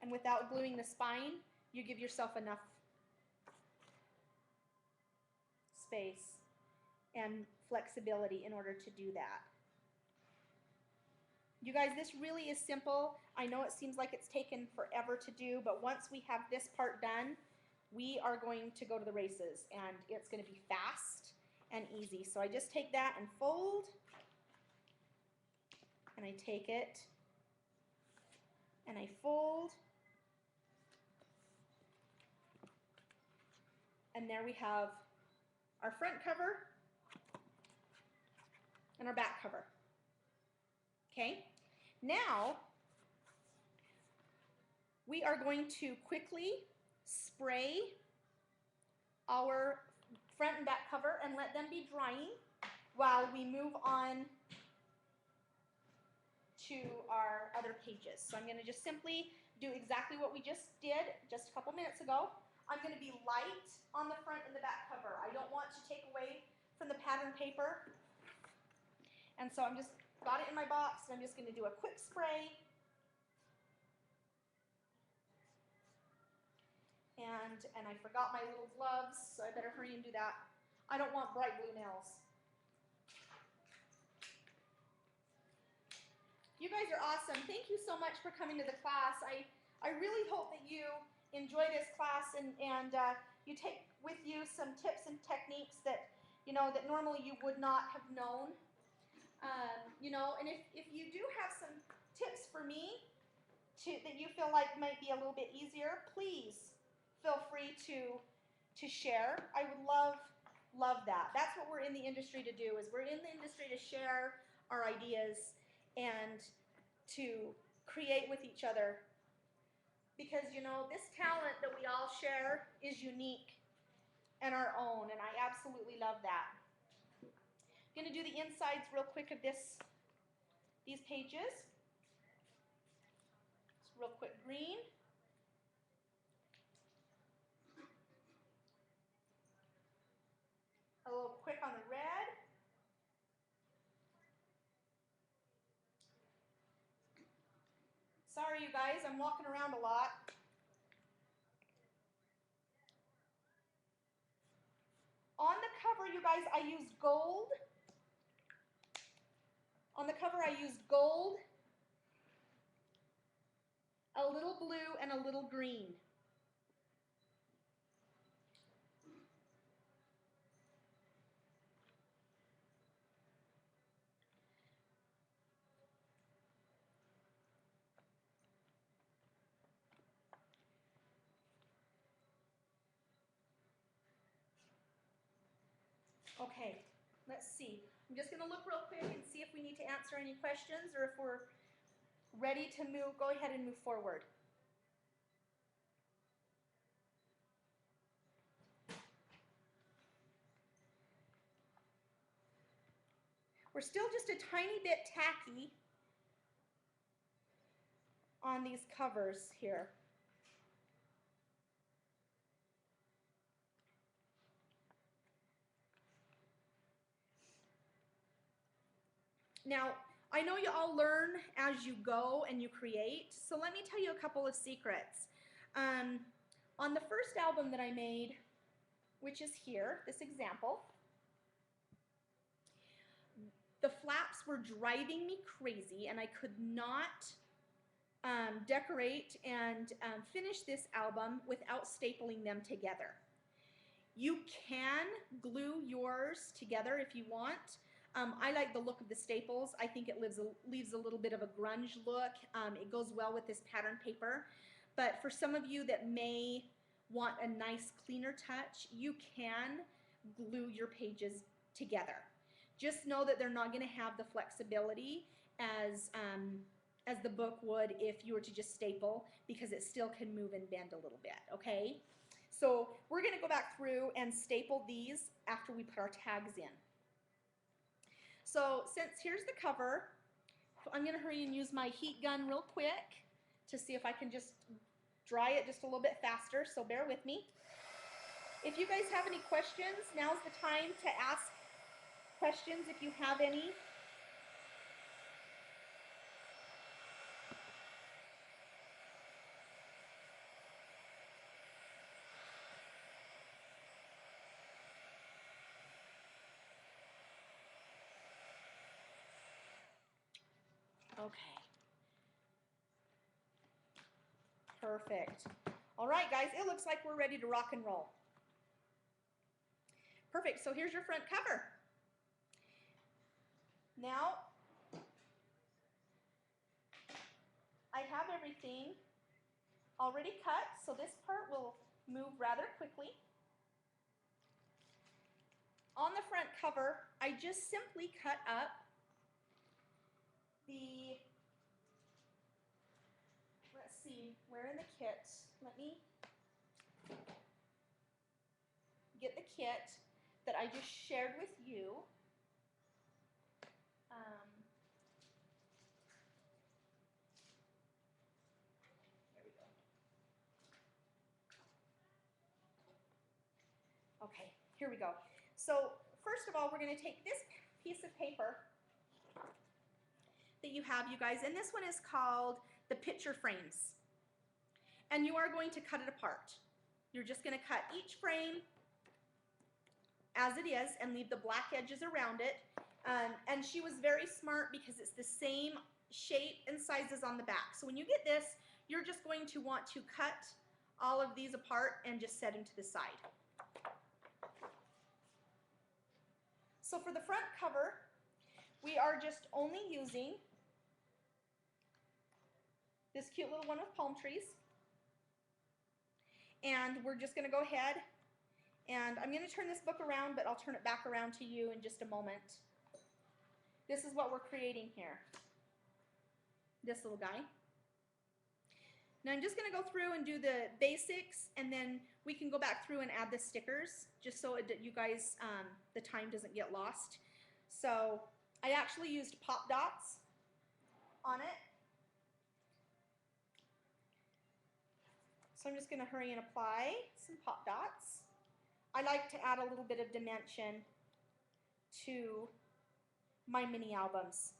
And without gluing the spine, you give yourself enough space and flexibility in order to do that. You guys, this really is simple. I know it seems like it's taken forever to do, but once we have this part done, we are going to go to the races, and it's going to be fast and easy. So I just take that and fold, and I take it, and I fold, and there we have our front cover and our back cover. Okay, now we are going to quickly spray our front and back cover and let them be drying while we move on to our other pages. So I'm going to just simply do exactly what we just did just a couple minutes ago. I'm going to be light on the front and the back cover. I don't want to take away from the pattern paper. And so I'm just got it in my box, and I'm just going to do a quick spray. And I forgot my little gloves, so I better hurry and do that. I don't want bright blue nails. You guys are awesome. Thank you so much for coming to the class. I really hope that you enjoy this class and you take with you some tips and techniques that, you know, that normally you would not have known. You know, and if you do have some tips for me that you feel like might be a little bit easier, please feel free to share. I would love that. That's what we're in the industry to do, is we're in the industry to share our ideas and to create with each other, because, you know, this talent that we all share is unique and our own, and I absolutely love that. I'm going to do the insides real quick of these pages. Just real quick green. A little quick on the red. Sorry, you guys, I'm walking around a lot. On the cover, you guys, I used gold. On the cover, I used gold, a little blue, and a little green. Okay, let's see. I'm just going to look real quick and see if we need to answer any questions, or if we're ready to go ahead and move forward. We're still just a tiny bit tacky on these covers here. Now, I know you all learn as you go and you create, so let me tell you a couple of secrets. On the first album that I made, which is here, this example, the flaps were driving me crazy, and I could not decorate and finish this album without stapling them together. You can glue yours together if you want. I like the look of the staples. I think it leaves a little bit of a grunge look. It goes well with this pattern paper. But for some of you that may want a nice cleaner touch, you can glue your pages together. Just know that they're not going to have the flexibility as the book would if you were to just staple, because it still can move and bend a little bit, okay? So we're going to go back through and staple these after we put our tags in. So since here's the cover, I'm going to hurry and use my heat gun real quick to see if I can just dry it just a little bit faster, so bear with me. If you guys have any questions, now's the time to ask questions if you have any. Okay. Perfect. All right, guys, it looks like we're ready to rock and roll. Perfect, so here's your front cover. Now, I have everything already cut, so this part will move rather quickly. On the front cover, I just simply cut up the, let's see, where in the kit? Let me get the kit that I just shared with you. There we go. Okay, here we go. So first of all, we're going to take this piece of paper that you have, you guys, and this one is called the picture frames. And you are going to cut it apart. You're just going to cut each frame as it is and leave the black edges around it. And she was very smart because it's the same shape and sizes on the back. So when you get this, you're just going to want to cut all of these apart and just set them to the side. So for the front cover, we are just only using this cute little one with palm trees. And we're just going to go ahead and I'm going to turn this book around, but I'll turn it back around to you in just a moment. This is what we're creating here. This little guy. Now I'm just going to go through and do the basics, and then we can go back through and add the stickers, just so you guys, the time doesn't get lost. So I actually used pop dots on it. So I'm just going to hurry and apply some pop dots. I like to add a little bit of dimension to my mini albums.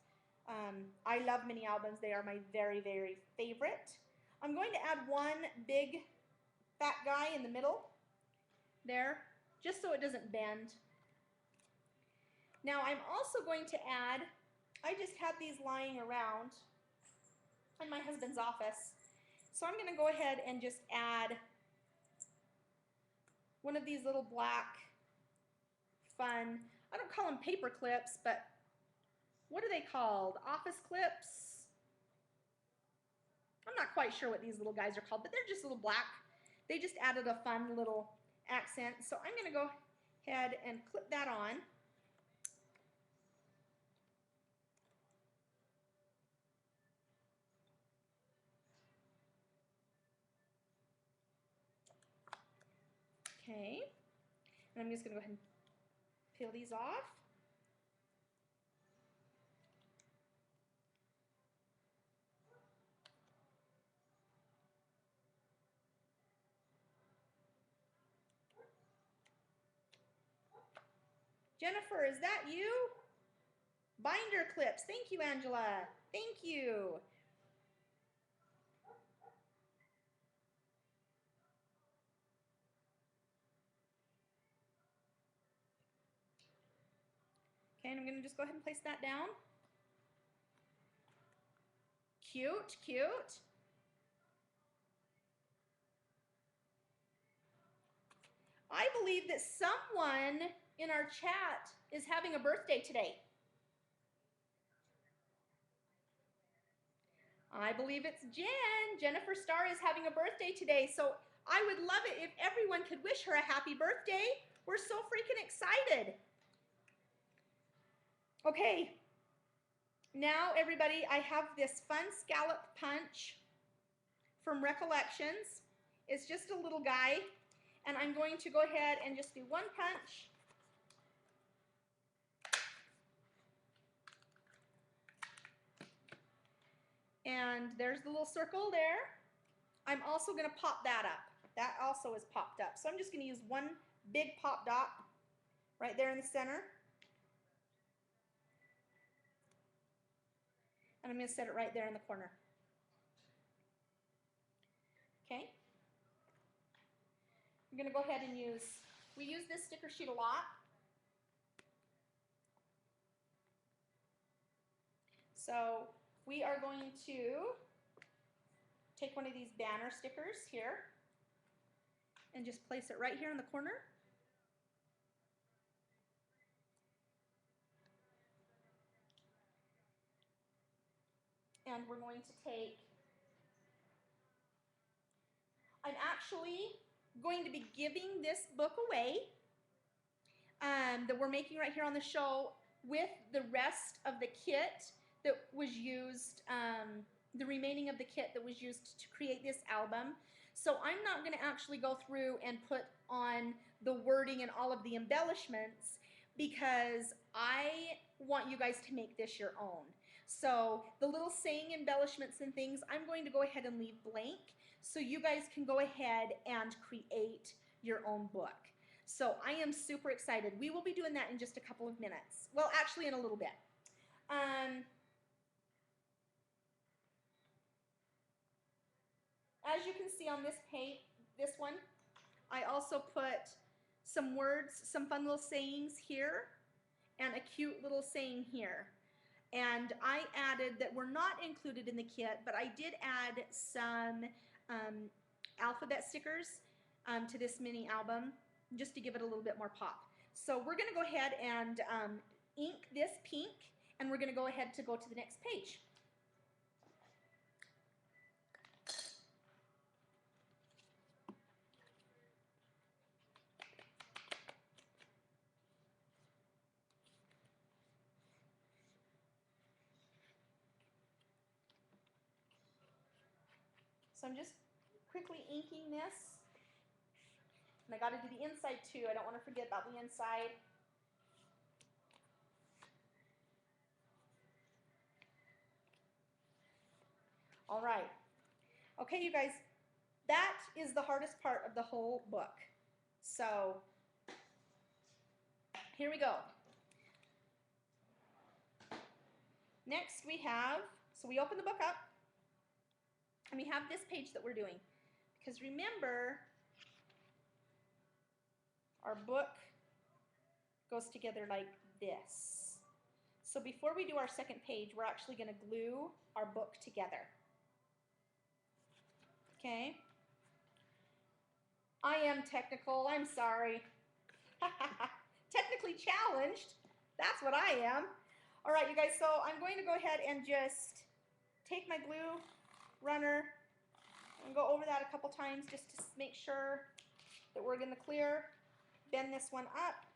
I love mini albums. They are my very, very favorite. I'm going to add one big fat guy in the middle there, just so it doesn't bend. Now I'm also going to add, I just had these lying around in my husband's office. So I'm going to go ahead and just add one of these little black, fun, I don't call them paper clips, but what are they called? Office clips? I'm not quite sure what these little guys are called, but they're just little black. They just added a fun little accent. So I'm going to go ahead and clip that on. Okay, and I'm just going to go ahead and peel these off. Jennifer, is that you? Binder clips. Thank you, Angela. Thank you. Okay, and I'm going to just go ahead and place that down. Cute, cute. I believe that someone in our chat is having a birthday today. I believe it's Jen. Jennifer Starr is having a birthday today, so I would love it if everyone could wish her a happy birthday. We're so freaking excited. Okay, now everybody, I have this fun scallop punch from Recollections. It's just a little guy, and I'm going to go ahead and just do one punch. And there's the little circle there. I'm also going to pop that up. That also is popped up. So I'm just going to use one big pop dot right there in the center. And I'm going to set it right there in the corner. Okay. I'm going to go ahead and we use this sticker sheet a lot. So we are going to take one of these banner stickers here and just place it right here in the corner. And we're going to take, I'm actually going to be giving this book away that we're making right here on the show with the rest of the kit that was used the remaining of the kit that was used to create this album. So I'm not going to actually go through and put on the wording and all of the embellishments because I want you guys to make this your own. So the little saying embellishments and things, I'm going to go ahead and leave blank so you guys can go ahead and create your own book. So I am super excited. We will be doing that in just a couple of minutes. Well, actually in a little bit. As you can see on this page, this one, I also put some words, some fun little sayings here, and a cute little saying here. And I added that were not included in the kit, but I did add some alphabet stickers to this mini album just to give it a little bit more pop. So we're going to go ahead and ink this pink, and we're going to go ahead to go to the next page. So I'm just quickly inking this. And I got to do the inside too. I don't want to forget about the inside. All right. Okay, you guys, that is the hardest part of the whole book. So here we go. Next we have, so we open the book up, and we have this page that we're doing. Because remember, our book goes together like this. So before we do our second page, we're actually going to glue our book together. Okay? I am technical, I'm sorry. Technically challenged, that's what I am. All right, you guys, so I'm going to go ahead and just take my glue runner and go over that a couple times just to make sure that we're going to clear. Bend this one up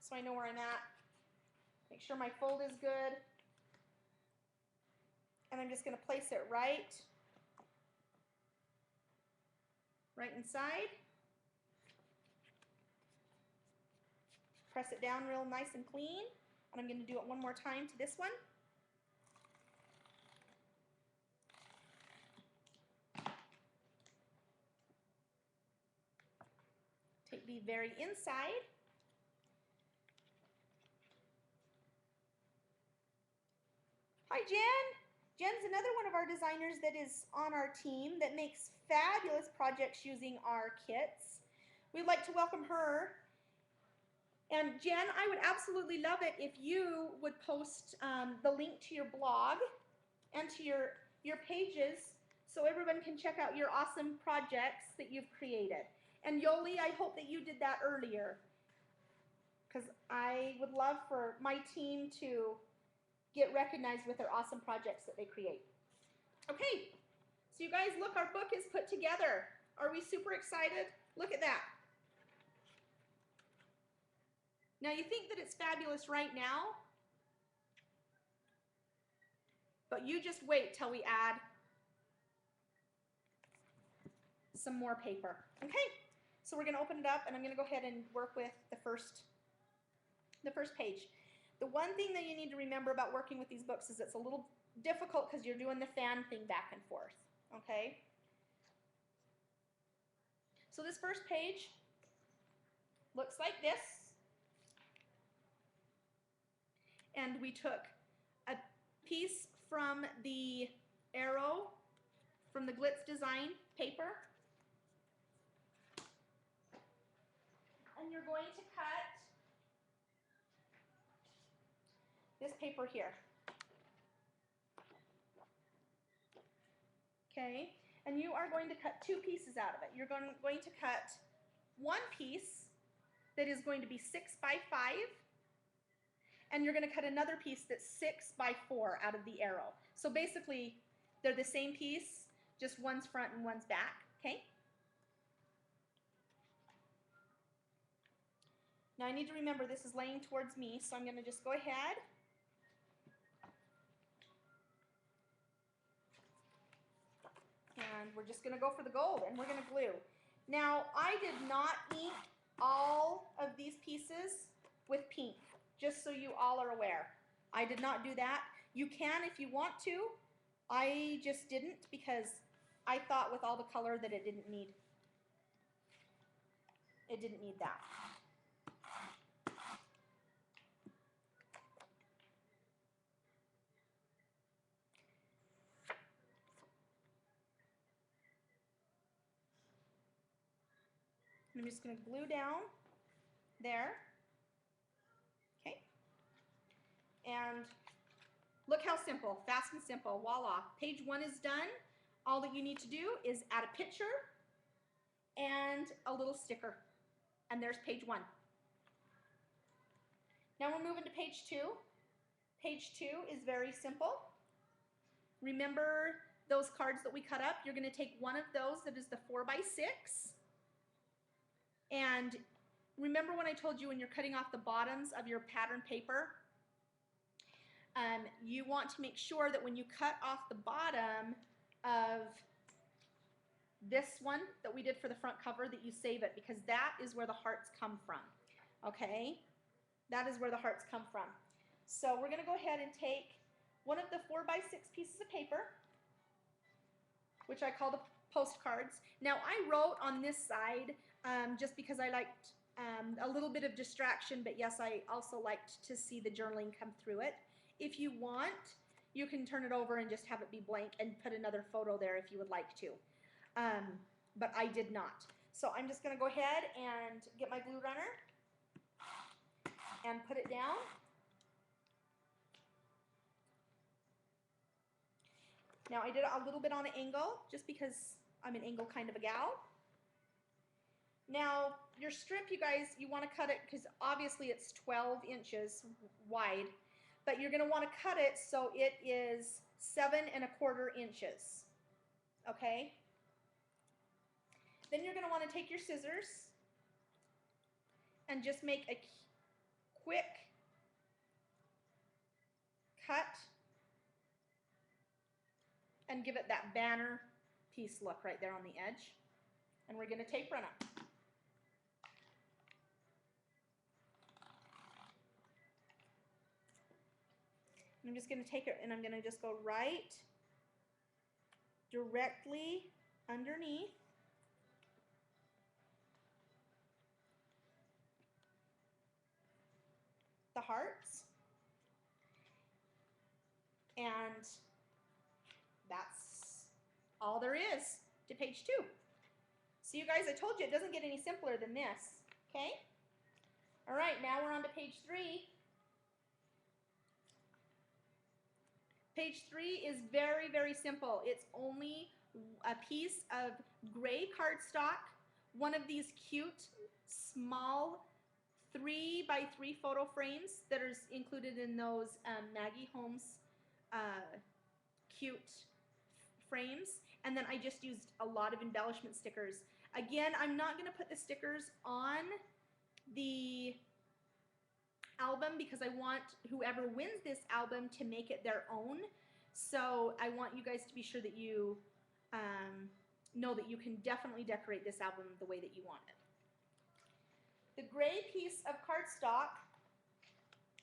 so I know where I'm at. Make sure my fold is good. And I'm just going to place it right inside. Press it down real nice and clean. And I'm going to do it one more time to this one. Take the very inside. Hi, Jen. Jen's another one of our designers that is on our team that makes fabulous projects using our kits. We'd like to welcome her. And Jen, I would absolutely love it if you would post the link to your blog and to your pages so everyone can check out your awesome projects that you've created. And Yoli, I hope that you did that earlier because I would love for my team to get recognized with their awesome projects that they create. Okay, so you guys, look, our book is put together. Are we super excited? Look at that. Now you think that it's fabulous right now, but you just wait till we add some more paper. Okay, so we're going to open it up, and I'm going to go ahead and work with the first page. The one thing that you need to remember about working with these books is it's a little difficult because you're doing the fan thing back and forth. Okay, so this first page looks like this. And we took a piece from the arrow, from the Glitz Design paper. And you're going to cut this paper here. Okay, and you are going to cut two pieces out of it. You're going to cut one piece that is going to be 6 by 5. And you're going to cut another piece that's 6 by 4 out of the arrow. So basically, they're the same piece, just one's front and one's back, okay? Now I need to remember this is laying towards me, so I'm going to just go ahead And we're just gonna go for the gold and we're gonna glue. Now, I did not ink all of these pieces with pink, just so you all are aware. I did not do that. You can if you want to. I just didn't because I thought with all the color that it didn't need that. I'm just going to glue down there. Okay. And look how simple, fast and simple. Voila. Page 1 is done. All that you need to do is add a picture and a little sticker. And there's page 1. Now we're moving to page 2. Page 2 is very simple. Remember those cards that we cut up? You're going to take one of those that is the 4x6. And remember when I told you when you're cutting off the bottoms of your pattern paper, you want to make sure that when you cut off the bottom of this one that we did for the front cover that you save it, because that is where the hearts come from. Okay? That is where the hearts come from. So we're going to go ahead and take one of the 4x6 pieces of paper, which I call the postcards. Now I wrote on this side just because I liked a little bit of distraction, but yes, I also liked to see the journaling come through it. If you want, you can turn it over and just have it be blank and put another photo there if you would like to. But I did not. So I'm just going to go ahead and get my glue runner and put it down. Now I did it a little bit on an angle just because I'm an angle kind of a gal. Now your strip, you guys, you want to cut it because obviously it's 12 inches wide, but you're going to want to cut it so it is 7¼ inches. Okay? Then you're going to want to take your scissors and just make a quick cut and give it that banner piece look right there on the edge. And we're going to tape run up. I'm just going to take it and I'm going to just go right directly underneath the hearts. And that's all there is to page 2. So you guys, I told you it doesn't get any simpler than this. Okay? All right, now we're on to page 3. Page 3 is very, very simple. It's only a piece of gray cardstock, one of these cute, small 3x3 photo frames that are included in those Maggie Holmes cute frames. And then I just used a lot of embellishment stickers. Again, I'm not going to put the stickers on the album because I want whoever wins this album to make it their own. So I want you guys to be sure that you know that you can definitely decorate this album the way that you want it. The gray piece of cardstock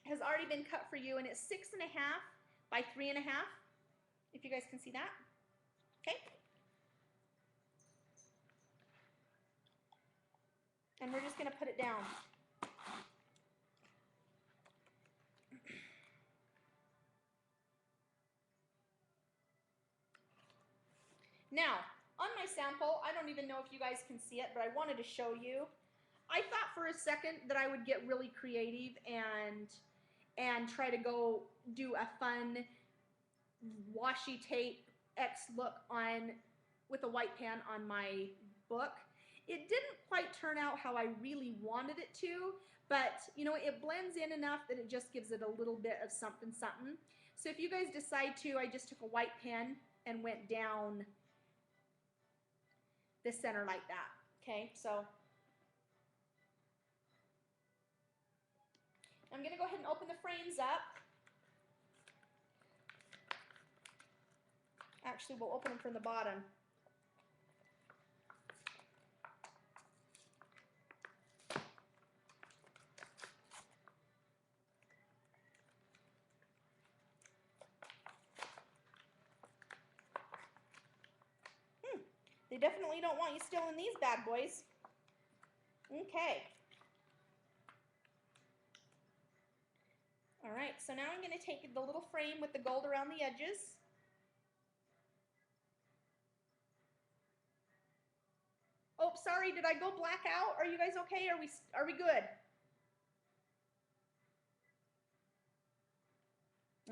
has already been cut for you, and it's 6.5 by 3.5, if you guys can see that. Okay? And we're just going to put it down. Now, on my sample, I don't even know if you guys can see it, but I wanted to show you. I thought for a second that I would get really creative and try to go do a fun washi tape X look on with a white pen on my book. It didn't quite turn out how I really wanted it to, but you know, it blends in enough that it just gives it a little bit of something something. So if you guys decide to, I just took a white pen and went down the center like that. Okay, so I'm going to go ahead and open the frames up. Actually, we'll open them from the bottom. They definitely don't want you stealing these bad boys. Okay. All right, so now I'm going to take the little frame with the gold around the edges. Oh, sorry, did I go black out? Are you guys okay? Are we good?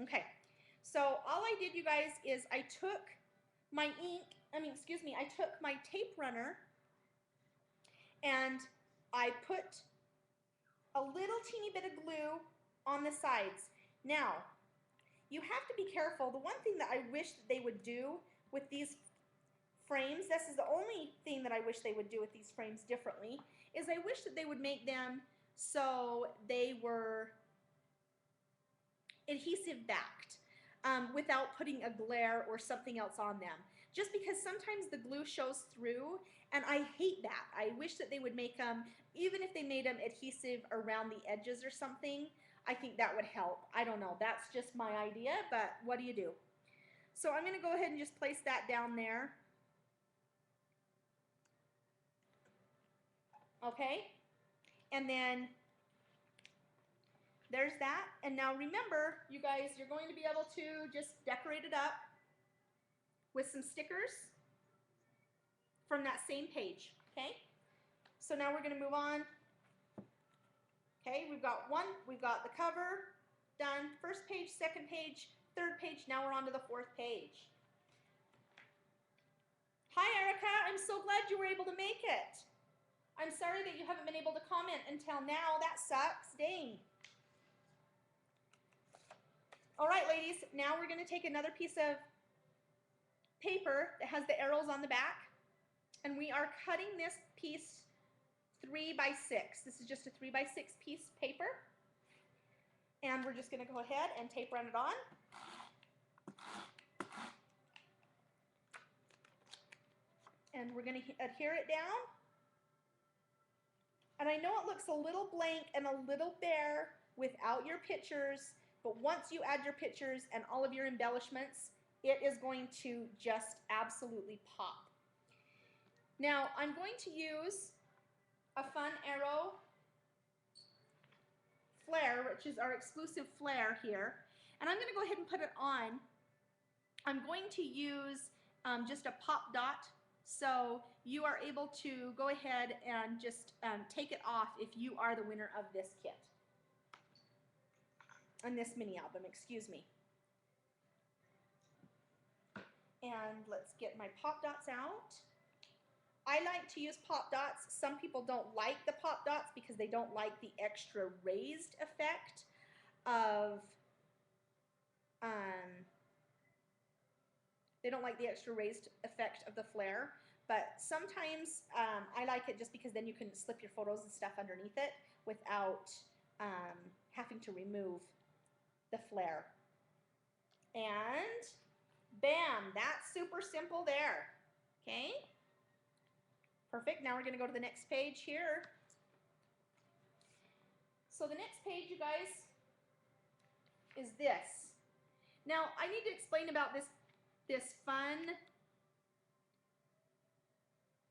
Okay. So all I did, you guys, is I took my I took my tape runner and I put a little teeny bit of glue on the sides. Now, you have to be careful. The one thing that I wish that they would do with these frames, this is the only thing that I wish they would do with these frames differently, is I wish that they would make them so they were adhesive backed without putting a glare or something else on them. Just because sometimes the glue shows through, and I hate that. I wish that they would make them, even if they made them adhesive around the edges or something, I think that would help. I don't know, that's just my idea, but what do you do? So I'm going to go ahead and just place that down there. Okay, and then there's that. And now remember, you guys, you're going to be able to just decorate it up with some stickers from that same page, okay? So now we're going to move on. Okay, we've got the cover done, first page, second page, third page, now we're on to the fourth page. Hi Erica, I'm so glad you were able to make it. I'm sorry that you haven't been able to comment until now, that sucks, dang. All right, ladies, now we're going to take another piece of paper that has the arrows on the back, and we are cutting this piece 3 by 6. This is just a 3 by 6 piece paper, and we're just going to go ahead and tape run it on. And we're going to adhere it down. And I know it looks a little blank and a little bare without your pictures, but once you add your pictures and all of your embellishments, it is going to just absolutely pop. Now, I'm going to use a Fun Arrow flare, which is our exclusive flare here, and I'm going to go ahead and put it on. I'm going to use just a pop dot, so you are able to go ahead and just take it off if you are the winner of this kit. On this mini album, excuse me. And let's get my pop dots out. I like to use pop dots. Some people don't like the pop dots because they don't like the extra raised effect of the flare. But sometimes I like it just because then you can slip your photos and stuff underneath it without having to remove the flare. And bam, that's super simple there. Okay, perfect. Now we're going to go to the next page here. So the next page, you guys, is this. Now I need to explain about this fun.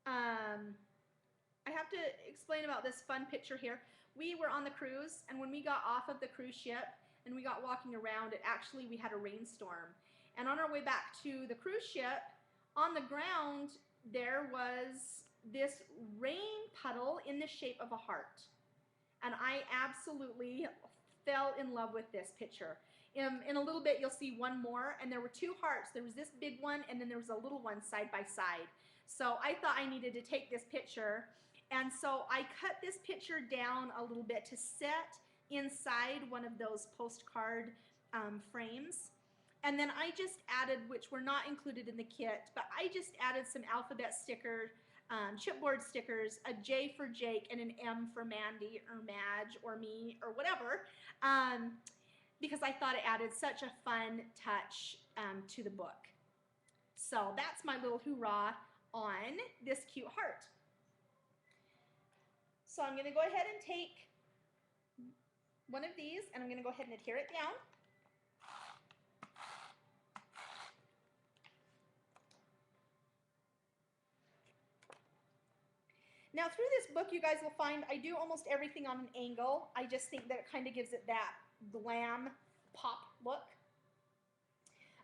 I have to explain about this fun picture here. We were on the cruise, and when we got off of the cruise ship and we got walking around, we had a rainstorm. And on our way back to the cruise ship, on the ground, there was this rain puddle in the shape of a heart. And I absolutely fell in love with this picture. In a little bit, you'll see one more, and there were 2 hearts. There was this big one, and then there was a little one side by side. So I thought I needed to take this picture, and so I cut this picture down a little bit to set inside one of those postcard frames. And then I just added, which were not included in the kit, but I just added some alphabet stickers, chipboard stickers, a J for Jake and an M for Mandy or Madge or me or whatever, because I thought it added such a fun touch to the book. So that's my little hoorah on this cute heart. So I'm going to go ahead and take one of these, and I'm going to go ahead and adhere it down. Now through this book, you guys will find I do almost everything on an angle. I just think that it kind of gives it that glam pop look.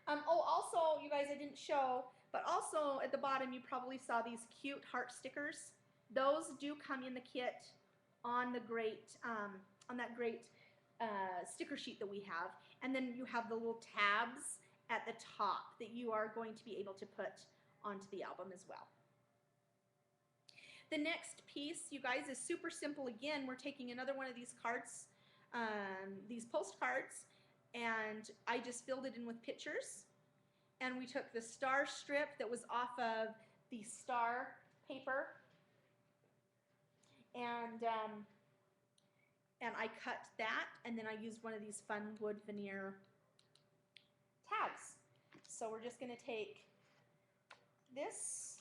Oh, also, you guys, I didn't show, but also at the bottom, you probably saw these cute heart stickers. Those do come in the kit on the that great sticker sheet that we have. And then you have the little tabs at the top that you are going to be able to put onto the album as well. The next piece, you guys, is super simple. Again, we're taking another one of these cards, these postcards, and I just filled it in with pictures. And we took the star strip that was off of the star paper, and I cut that, and then I used one of these fun wood veneer tags. So we're just going to take this.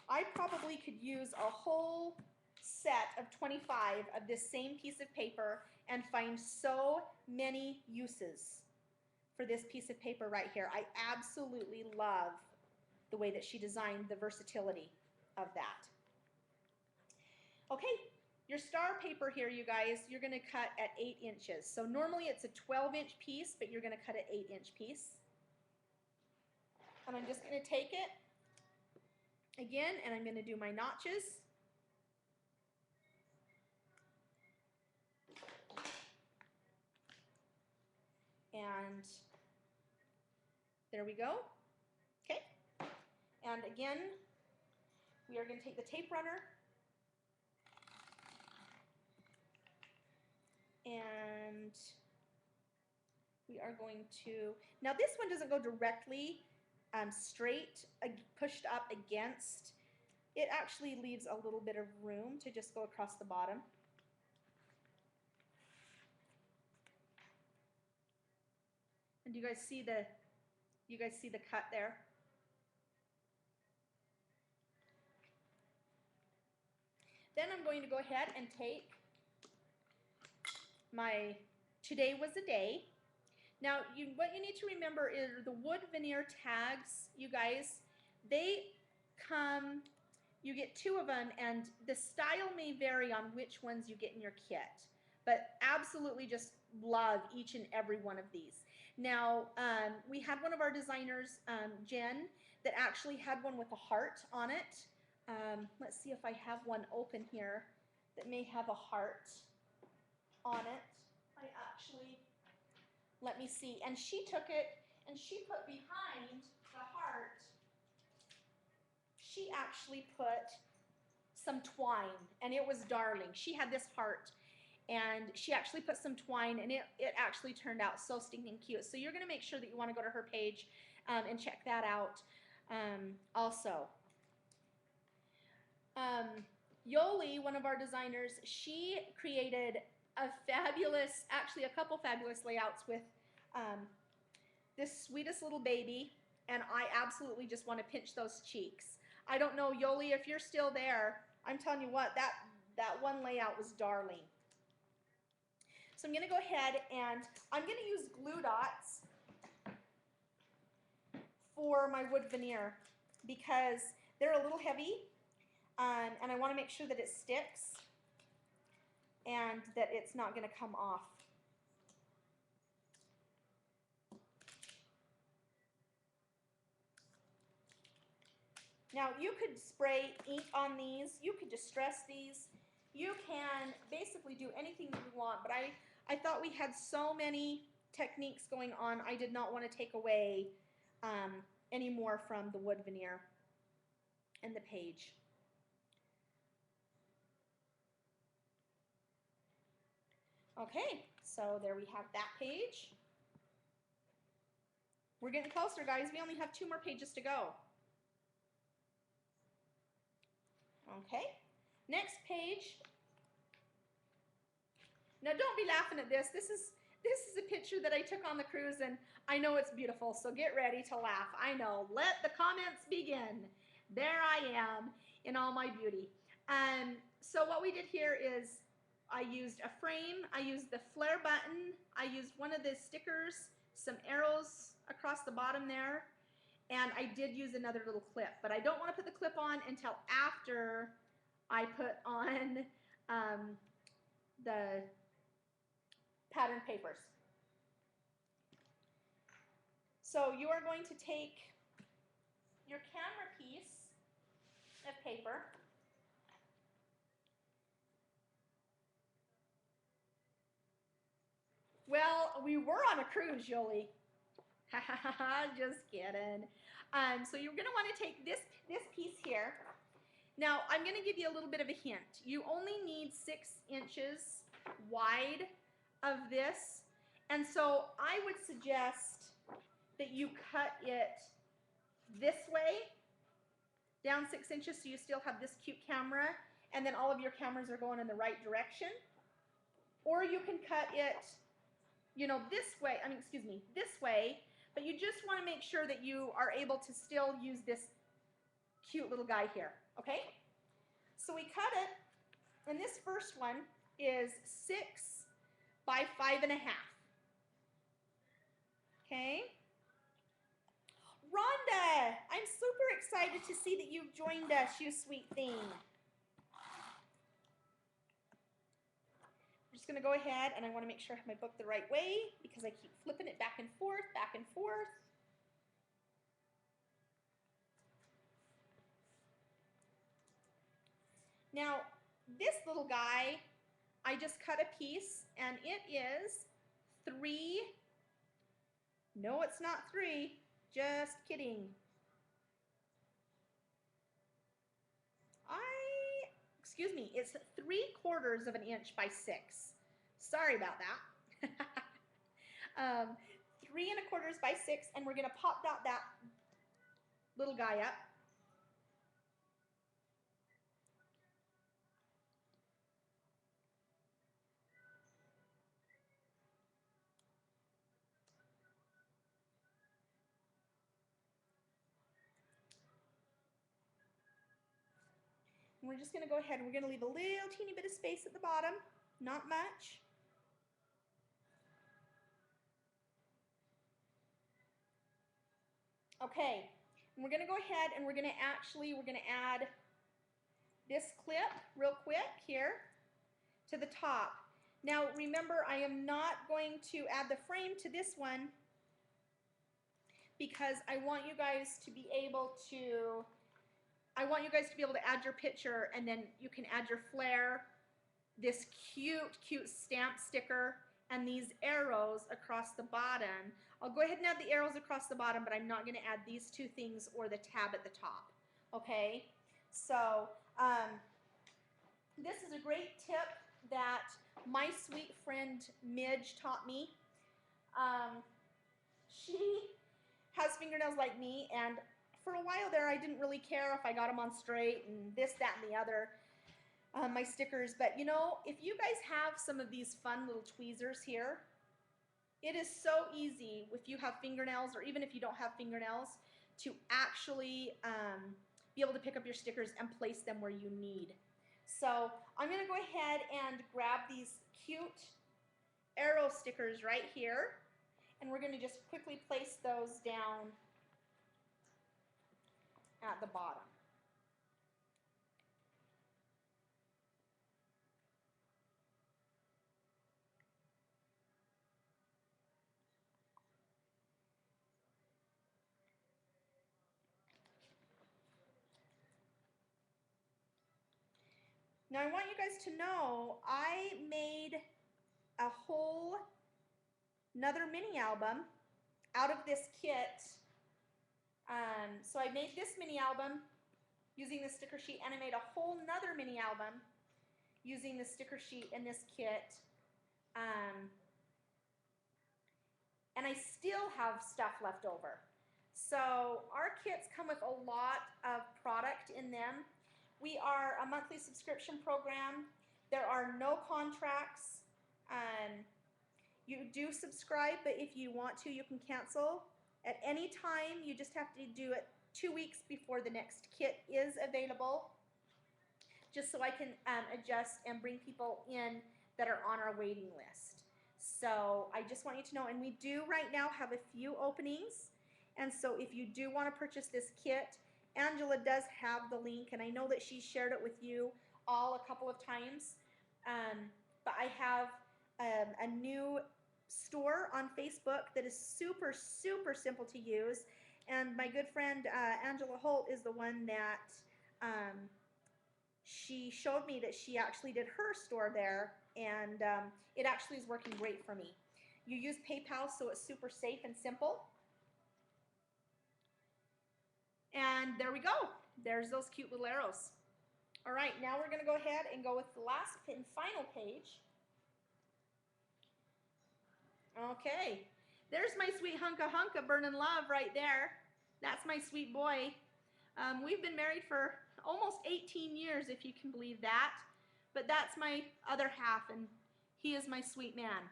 I probably could use a whole set of 25 of this same piece of paper and find so many uses for this piece of paper right here. I absolutely love the way that she designed the versatility of that. Okay, your star paper here, you guys, you're going to cut at 8 inches. So normally it's a 12-inch piece, but you're going to cut an 8-inch piece. And I'm just going to take it again, and I'm going to do my notches. And there we go. Okay. And again, we are going to take the tape runner and we are going to, now this one doesn't go directly straight, pushed up against. It actually leaves a little bit of room to just go across the bottom. And do you guys see the cut there? Then I'm going to go ahead and take my Today Was a Day. Now, what you need to remember is the wood veneer tags, you guys, they come, you get 2 of them, and the style may vary on which ones you get in your kit, but absolutely just love each and every one of these. Now, we had one of our designers, Jen, that actually had one with a heart on it. Let's see if I have one open here that may have a heart on it. I actually, let me see. And she took it and she put behind the heart, she actually put some twine, and it was darling. She had this heart, and she actually put some twine, and it actually turned out so stinking cute. So you're going to make sure that you want to go to her page and check that out also. Yoli, one of our designers, she created a fabulous, actually a couple fabulous layouts with this sweetest little baby, and I absolutely just want to pinch those cheeks. I don't know, Yoli, if you're still there, I'm telling you what, that one layout was darling. So I'm going to go ahead and I'm going to use glue dots for my wood veneer because they're a little heavy, and I want to make sure that it sticks and that it's not going to come off. Now you could spray ink on these, you could distress these, you can basically do anything that you want, but I thought we had so many techniques going on, I did not want to take away any more from the wood veneer and the page. Okay, so there we have that page. We're getting closer, guys. We only have 2 more pages to go. Okay, next page. Now don't be laughing at this. This is a picture that I took on the cruise, and I know it's beautiful, so get ready to laugh. I know. Let the comments begin. There I am in all my beauty. So what we did here is I used a frame, I used the flare button, I used one of the stickers, some arrows across the bottom there, And I did use another little clip, but I don't want to put the clip on until after I put on the pattern papers. So you are going to take your camera piece of paper, well, we were on a cruise, Yoli. Just kidding. So you're going to want to take this piece here. Now, I'm going to give you a little bit of a hint. You only need 6 inches wide of this. And so I would suggest that you cut it this way, down 6 inches, so you still have this cute camera, and then all of your cameras are going in the right direction. Or you can cut it, you know, this way, this way, but you just want to make sure that you are able to still use this cute little guy here, okay? So we cut it, and this first one is 6 by 5.5. Okay? Rhonda, I'm super excited to see that you've joined us, you sweet thing. I'm just going to go ahead, and I want to make sure I have my book the right way because I keep flipping it back and forth, back and forth. Now, this little guy, I just cut a piece, and it is 3. No, it's not 3. Just kidding. Excuse me, it's 3/4 of an inch by 6. Sorry about that. 3 1/4 by 6, and we're going to pop dot that little guy up. And we're just going to go ahead and we're going to leave a little teeny bit of space at the bottom, not much. Okay, and we're going to go ahead and we're going to add this clip real quick here to the top. Now remember, I am not going to add the frame to this one because I want you guys to be able to add your picture, and then you can add your flare, this cute stamp sticker, and these arrows across the bottom. I'll go ahead and add the arrows across the bottom, but I'm not going to add these 2 things or the tab at the top. Okay? So this is a great tip that my sweet friend Midge taught me. She has fingernails like me, and for a while there I didn't really care if I got them on straight and this, that, and the other, my stickers. But you know, if you guys have some of these fun little tweezers here, it is so easy if you have fingernails, or even if you don't have fingernails, to actually be able to pick up your stickers and place them where you need. So I'm going to go ahead and grab these cute arrow stickers right here, and we're going to just quickly place those down at the bottom. Now I want you guys to know I made a whole another mini album out of this kit. So I made this mini album using the sticker sheet, and I made a whole nother mini album using the sticker sheet in this kit. And I still have stuff left over. So our kits come with a lot of product in them. We are a monthly subscription program. There are no contracts. You do subscribe, but if you want to, you can cancel at any time. You just have to do it 2 weeks before the next kit is available, just so I can adjust and bring people in that are on our waiting list. So I just want you to know, and we do right now have a few openings. And so if you do want to purchase this kit, Angela does have the link, and I know that she shared it with you all a couple of times. But I have a new store on Facebook that is super, super simple to use. And my good friend Angela Holt is the one that she showed me that she actually did her store there, and it actually is working great for me. You use PayPal, so it's super safe and simple. And there we go. There's those cute little arrows. All right, now we're going to go ahead and go with the last and final page. Okay, there's my sweet hunka hunka burning love right there. That's my sweet boy. We've been married for almost 18 years, if you can believe that. But that's my other half, and he is my sweet man.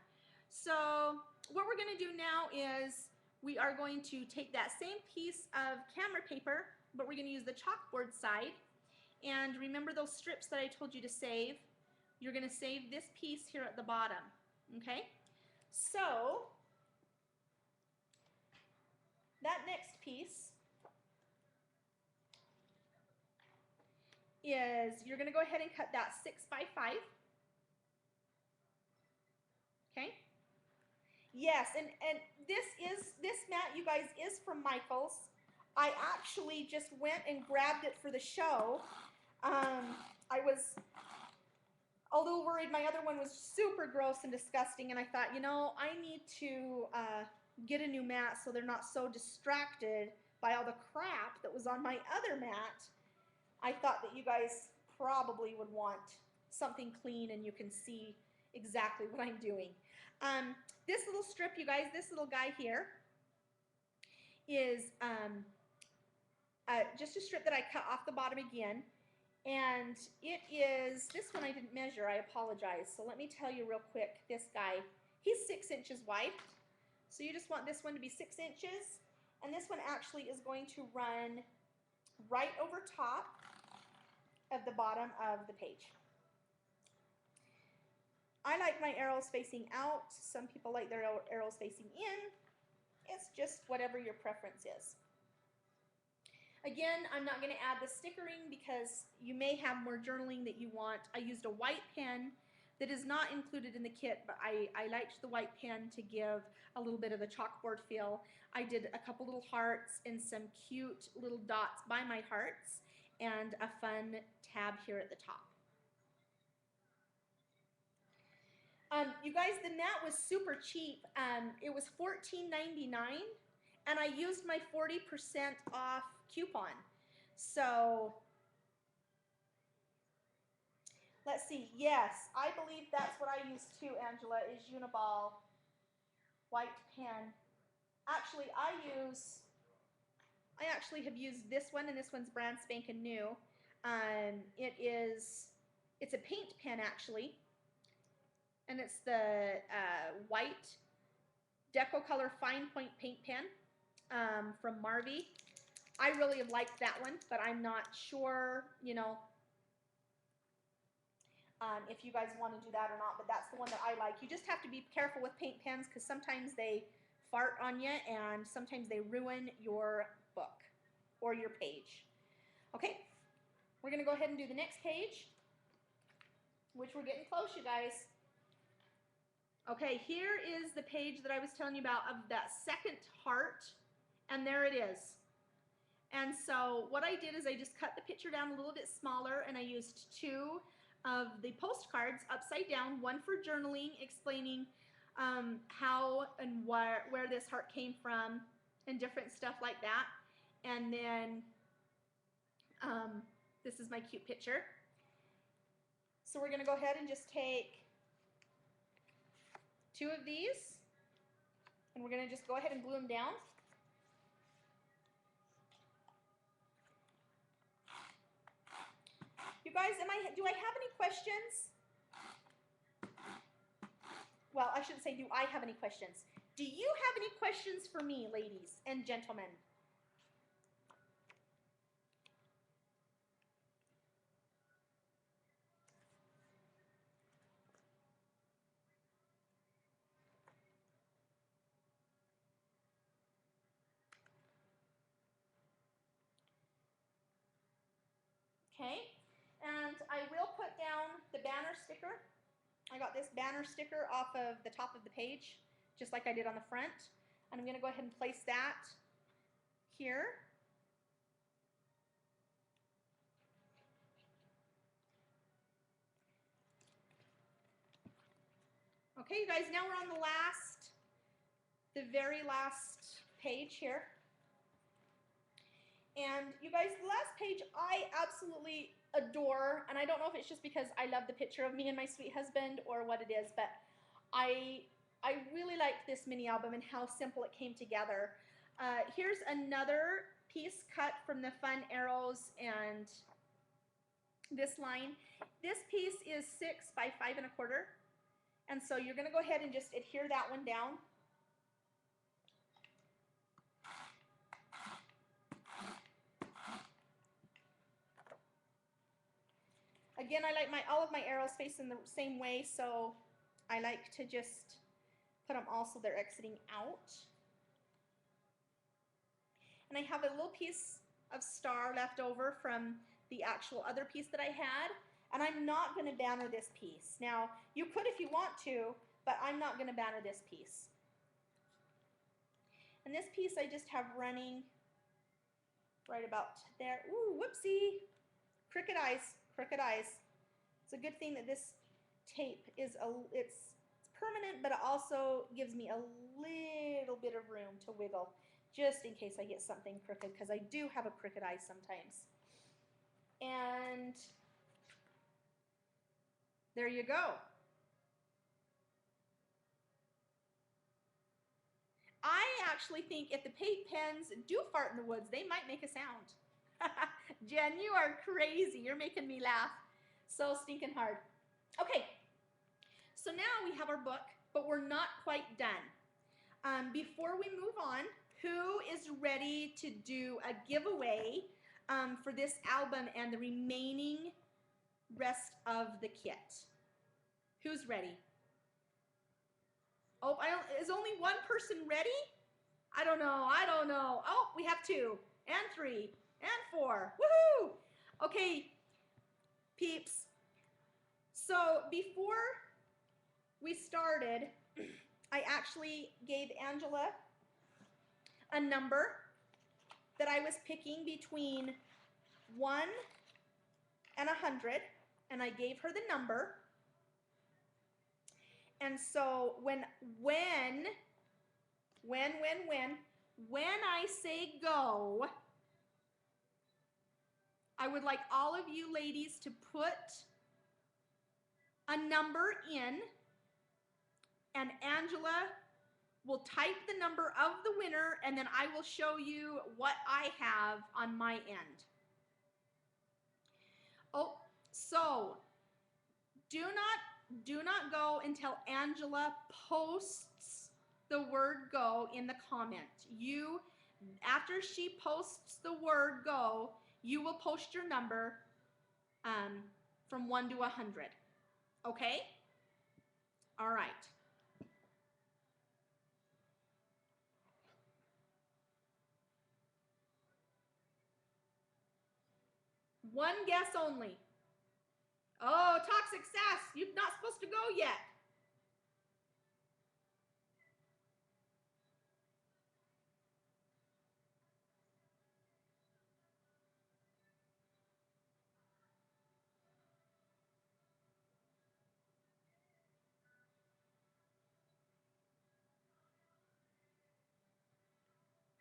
So what we're going to do now is we are going to take that same piece of camera paper, but we're going to use the chalkboard side. And remember those strips that I told you to save? You're going to save this piece here at the bottom. Okay? So that next piece is, you're going to go ahead and cut that 6 by 5. Okay? Yes, and this mat, you guys, is from Michaels. I actually just went and grabbed it for the show. I was a little worried. My other one was super gross and disgusting, and I thought, you know, I need to get a new mat so they're not so distracted by all the crap that was on my other mat. I thought that you guys probably would want something clean and you can see exactly what I'm doing. This little strip, you guys, this little guy here is just a strip that I cut off the bottom again. And it is, this one I didn't measure, I apologize. So let me tell you real quick, this guy, he's 6 inches wide. So you just want this one to be 6 inches. And this one actually is going to run right over top of the bottom of the page. I like my arrows facing out. Some people like their arrows facing in. It's just whatever your preference is. Again, I'm not going to add the stickering because you may have more journaling that you want. I used a white pen that is not included in the kit, but I liked the white pen to give a little bit of the chalkboard feel. I did a couple little hearts and some cute little dots by my hearts and a fun tab here at the top. You guys, the mat was super cheap. It was $14.99, and I used my 40% off coupon. So let's see. Yes, I believe that's what I used too, Angela, is Uniball white pen. Actually, I actually have used this one, and this one's brand spanking new. It's a paint pen actually, and it's the white Deco Color Fine Point paint pen from Marvy. I really have liked that one, but I'm not sure, you know, if you guys want to do that or not, but that's the one that I like. You just have to be careful with paint pens because sometimes they fart on you and sometimes they ruin your book or your page. Okay, we're going to go ahead and do the next page, which we're getting close, you guys. Okay, here is the page that I was telling you about of that second heart, and there it is. And so what I did is I just cut the picture down a little bit smaller, and I used 2 of the postcards upside down, one for journaling, explaining how and where this heart came from and different stuff like that. And then this is my cute picture. So we're going to go ahead and just take 2 of these, and we're going to just go ahead and glue them down. You guys, do I have any questions? Well, I shouldn't say do I have any questions. Do you have any questions for me, ladies and gentlemen? Okay, and I will put down the banner sticker. I got this banner sticker off of the top of the page, just like I did on the front. And I'm going to go ahead and place that here. Okay, you guys, now we're on the very last page here. And you guys, the last page I absolutely adore, and I don't know if it's just because I love the picture of me and my sweet husband or what it is, but I really like this mini album and how simple it came together. Here's another piece cut from the Fun Arrows and this line. This piece is 6 by 5 1/4, and so you're going to go ahead and just adhere that one down. Again, I like all of my arrows facing the same way, so I like to just put them all so they're exiting out. And I have a little piece of star left over from the actual other piece that I had, and I'm not going to banner this piece. Now, you could if you want to, but I'm not going to banner this piece. And this piece I just have running right about there. Ooh, whoopsie! Crooked eyes, crooked eyes. It's a good thing that this tape is it's permanent, but it also gives me a little bit of room to wiggle, just in case I get something crooked, because I do have a crooked eye sometimes. And there you go. I actually think if the paint pens do fart in the woods, they might make a sound. Jen, you are crazy. You're making me laugh so stinking hard. Okay, so now we have our book, but we're not quite done. Before we move on, who is ready to do a giveaway for this album and the remaining rest of the kit? Who's ready? Oh, is only one person ready? I don't know. Oh, we have 2 and 3 and 4. Woohoo! Okay, peeps. So before we started, I actually gave Angela a number that I was picking between 1 and 100, and I gave her the number. And so when I say go, I would like all of you ladies to put a number in, and Angela will type the number of the winner, and then I will show you what I have on my end. Oh, so do not go until Angela posts the word go in the comment. After she posts the word go, you will post your number from 1 to 100. Okay? All right. One guess only. Oh, Toxic Sass, you're not supposed to go yet.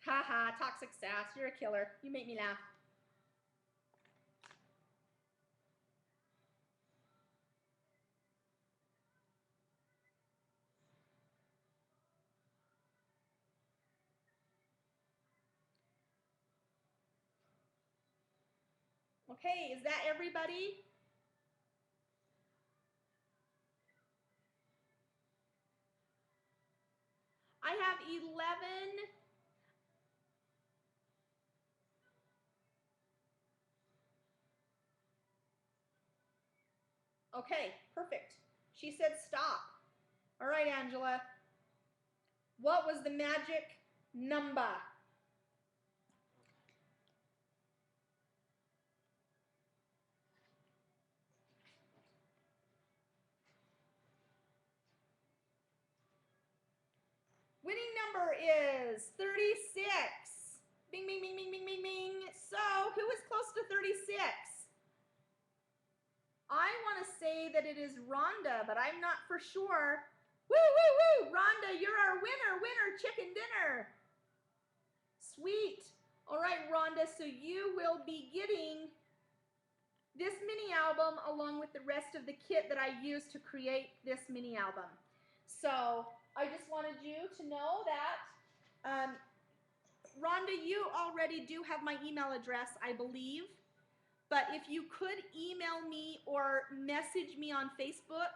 Haha, Toxic Sass, you're a killer. You make me laugh. Okay, is that everybody? I have 11. Okay, perfect. She said stop. All right, Angela. What was the magic number? number is 36. Bing, bing, bing, bing, bing, bing, bing. So, who is close to 36? I want to say that it is Rhonda, but I'm not for sure. Woo, woo, woo! Rhonda, you're our winner, chicken dinner. Sweet. All right, Rhonda, so you will be getting this mini album along with the rest of the kit that I used to create this mini album. So I just wanted you to know that, Rhonda, you already do have my email address, I believe. But if you could email me or message me on Facebook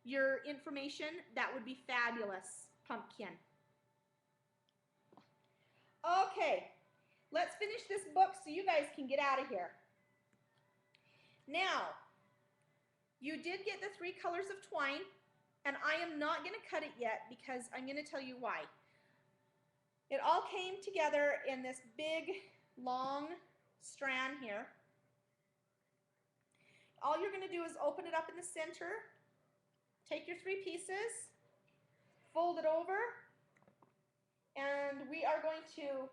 your information, that would be fabulous, Pumpkin. Okay, let's finish this book so you guys can get out of here. Now, you did get the 3 colors of twine, and I am not going to cut it yet because I'm going to tell you why. It all came together in this big, long strand here. All you're going to do is open it up in the center, take your 3 pieces, fold it over, and we are going to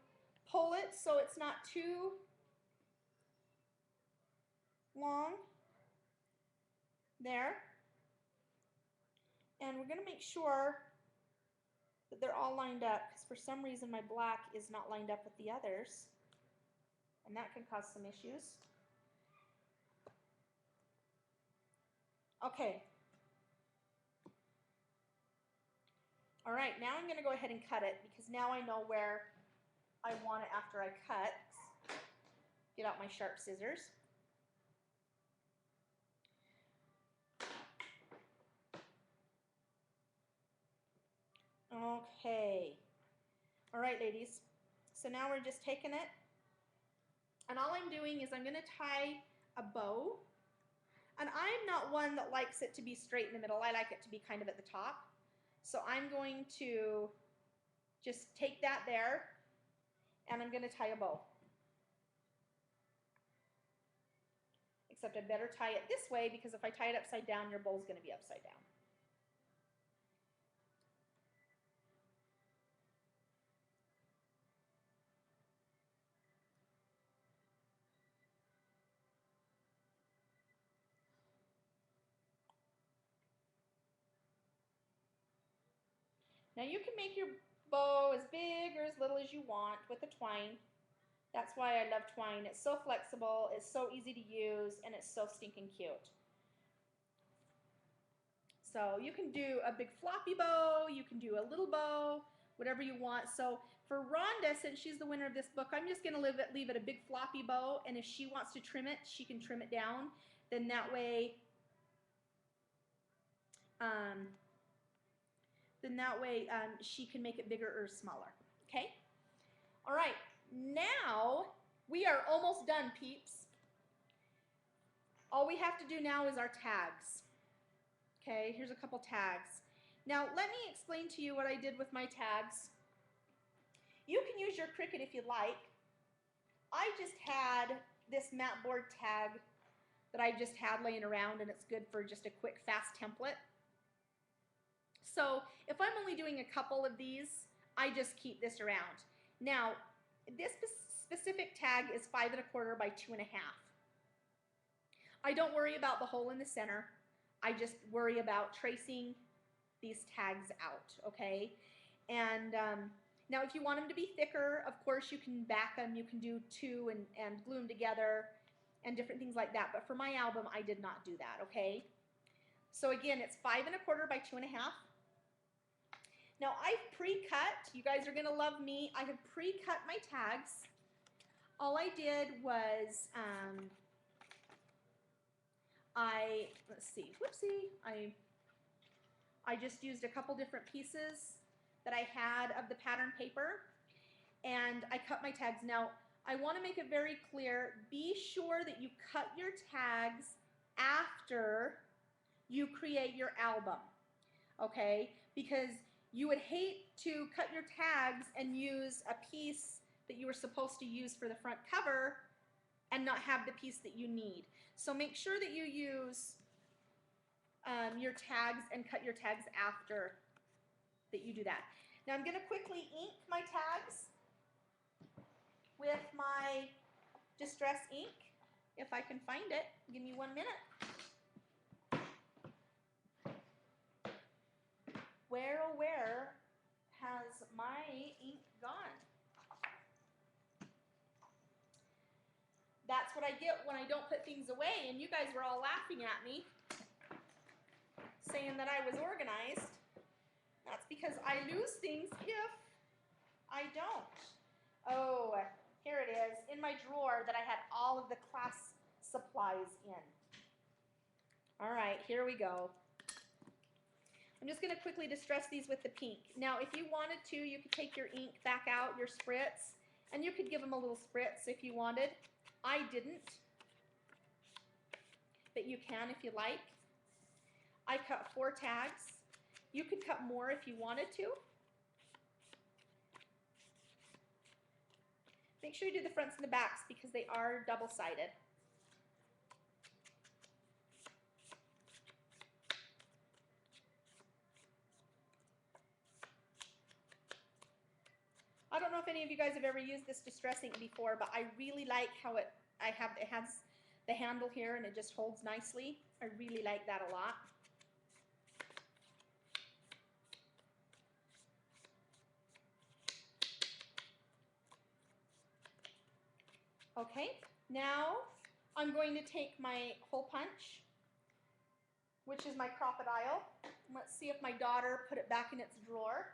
pull it so it's not too long. There. And we're going to make sure that they're all lined up because for some reason my black is not lined up with the others, and that can cause some issues. Okay. All right, now I'm going to go ahead and cut it because now I know where I want it after I cut. Get out my sharp scissors. Okay. All right, ladies. So now we're just taking it, and all I'm doing is I'm going to tie a bow. And I'm not one that likes it to be straight in the middle. I like it to be kind of at the top. So I'm going to just take that there, and I'm going to tie a bow. Except I better tie it this way because if I tie it upside down, your bow's going to be upside down. Now you can make your bow as big or as little as you want with the twine. That's why I love twine. It's so flexible, it's so easy to use, and it's so stinking cute. So you can do a big floppy bow, you can do a little bow, whatever you want. So for Rhonda, since she's the winner of this book, I'm just going to leave it a big floppy bow, and if she wants to trim it, she can trim it down. Then that way, she can make it bigger or smaller. Okay? All right. Now we are almost done, peeps. All we have to do now is our tags. Okay, here's a couple tags. Now let me explain to you what I did with my tags. You can use your Cricut if you like. I just had this mat board tag that I just had laying around, and it's good for just a quick, fast template. So if I'm only doing a couple of these, I just keep this around. Now, this specific tag is 5 1/4 by 2 1/2. I don't worry about the hole in the center. I just worry about tracing these tags out, okay? And now if you want them to be thicker, of course you can back them. You can do 2 and glue them together and different things like that. But for my album, I did not do that, okay? So again, it's 5 1/4 by 2 1/2. Now I've pre-cut, you guys are gonna love me, I have pre-cut my tags. All I did was, let's see, whoopsie, I just used a couple different pieces that I had of the pattern paper, and I cut my tags. Now, I wanna make it very clear, be sure that you cut your tags after you create your album, okay? Because you would hate to cut your tags and use a piece that you were supposed to use for the front cover and not have the piece that you need. So make sure that you use your tags and cut your tags after that you do that. Now I'm going to quickly ink my tags with my Distress ink, if I can find it. Give me 1 minute. Where has my ink gone? That's what I get when I don't put things away, and you guys were all laughing at me, saying that I was organized. That's because I lose things if I don't. Oh, here it is, in my drawer that I had all of the class supplies in. All right, here we go. I'm just going to quickly distress these with the pink. Now, if you wanted to, you could take your ink back out, your spritz, and you could give them a little spritz if you wanted. I didn't, but you can if you like. I cut 4 tags. You could cut more if you wanted to. Make sure you do the fronts and the backs because they are double-sided. I don't know if any of you guys have ever used this Distress ink before, but I really like how it has the handle here and it just holds nicely. I really like that a lot. Okay, now I'm going to take my hole punch, which is my crocodile. Let's see if my daughter put it back in its drawer.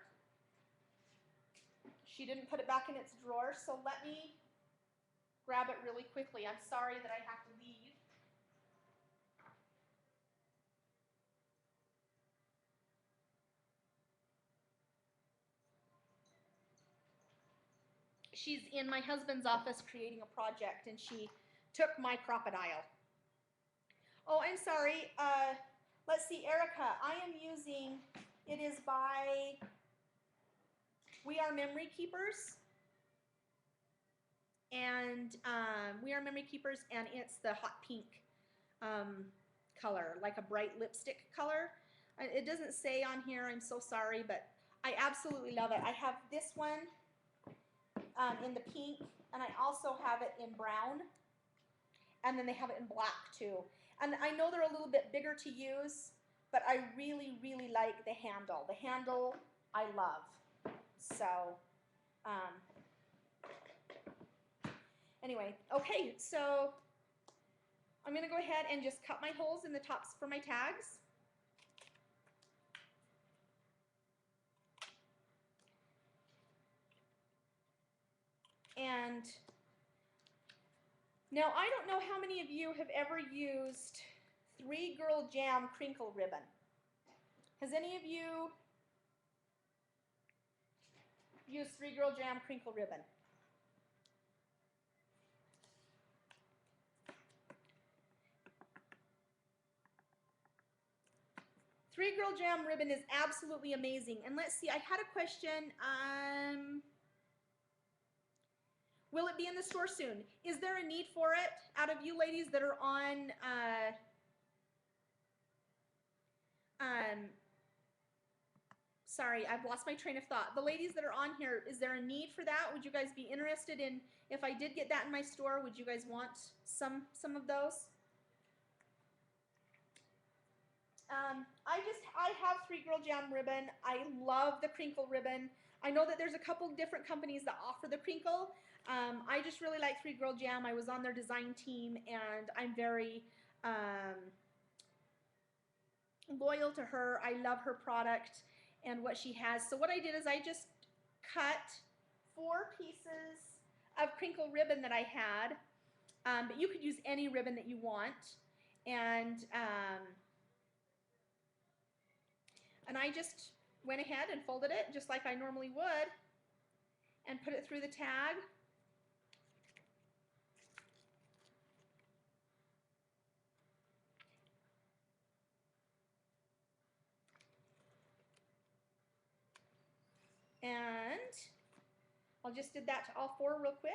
She didn't put it back in its drawer, so let me grab it really quickly. I'm sorry that I have to leave. She's in my husband's office creating a project, and she took my crocodile. Oh, I'm sorry. Let's see, Erica, I am using, it is by We Are Memory Keepers. And We Are Memory Keepers, and it's the hot pink color, like a bright lipstick color. It doesn't say on here, I'm so sorry, but I absolutely love it. I have this one in the pink, and I also have it in brown, and then they have it in black too. And I know they're a little bit bigger to use, but I really, really like the handle. The handle I love. So, anyway, okay, so I'm going to go ahead and just cut my holes in the tops for my tags. And now I don't know how many of you have ever used 3 Girl Jam crinkle ribbon. Has any of you used 3 Girl Jam crinkle ribbon? Three Girl Jam ribbon is absolutely amazing. And let's see, I had a question. Will it be in the store soon? Is there a need for it out of you ladies that are on sorry, I've lost my train of thought. The ladies that are on here, is there a need for that? Would you guys be interested in, if I did get that in my store, would you guys want some of those? I have 3 Girl Jam ribbon. I love the crinkle ribbon. I know that there's a couple different companies that offer the crinkle. I just really like 3 Girl Jam. I was on their design team, and I'm very loyal to her. I love her product and what she has. So what I did is I just cut 4 pieces of crinkle ribbon that I had, but you could use any ribbon that you want. And I just went ahead and folded it just like I normally would and put it through the tag. And I'll just did that to all 4 real quick.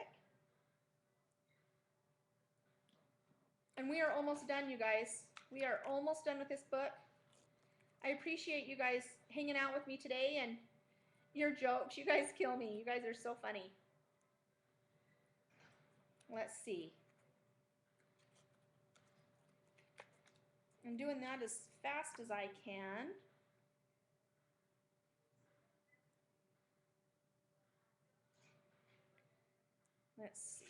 And we are almost done, you guys. We are almost done with this book. I appreciate you guys hanging out with me today, and Your jokes, you guys kill me. You guys are so funny. Let's see. I'm doing that as fast as I can. Let's see.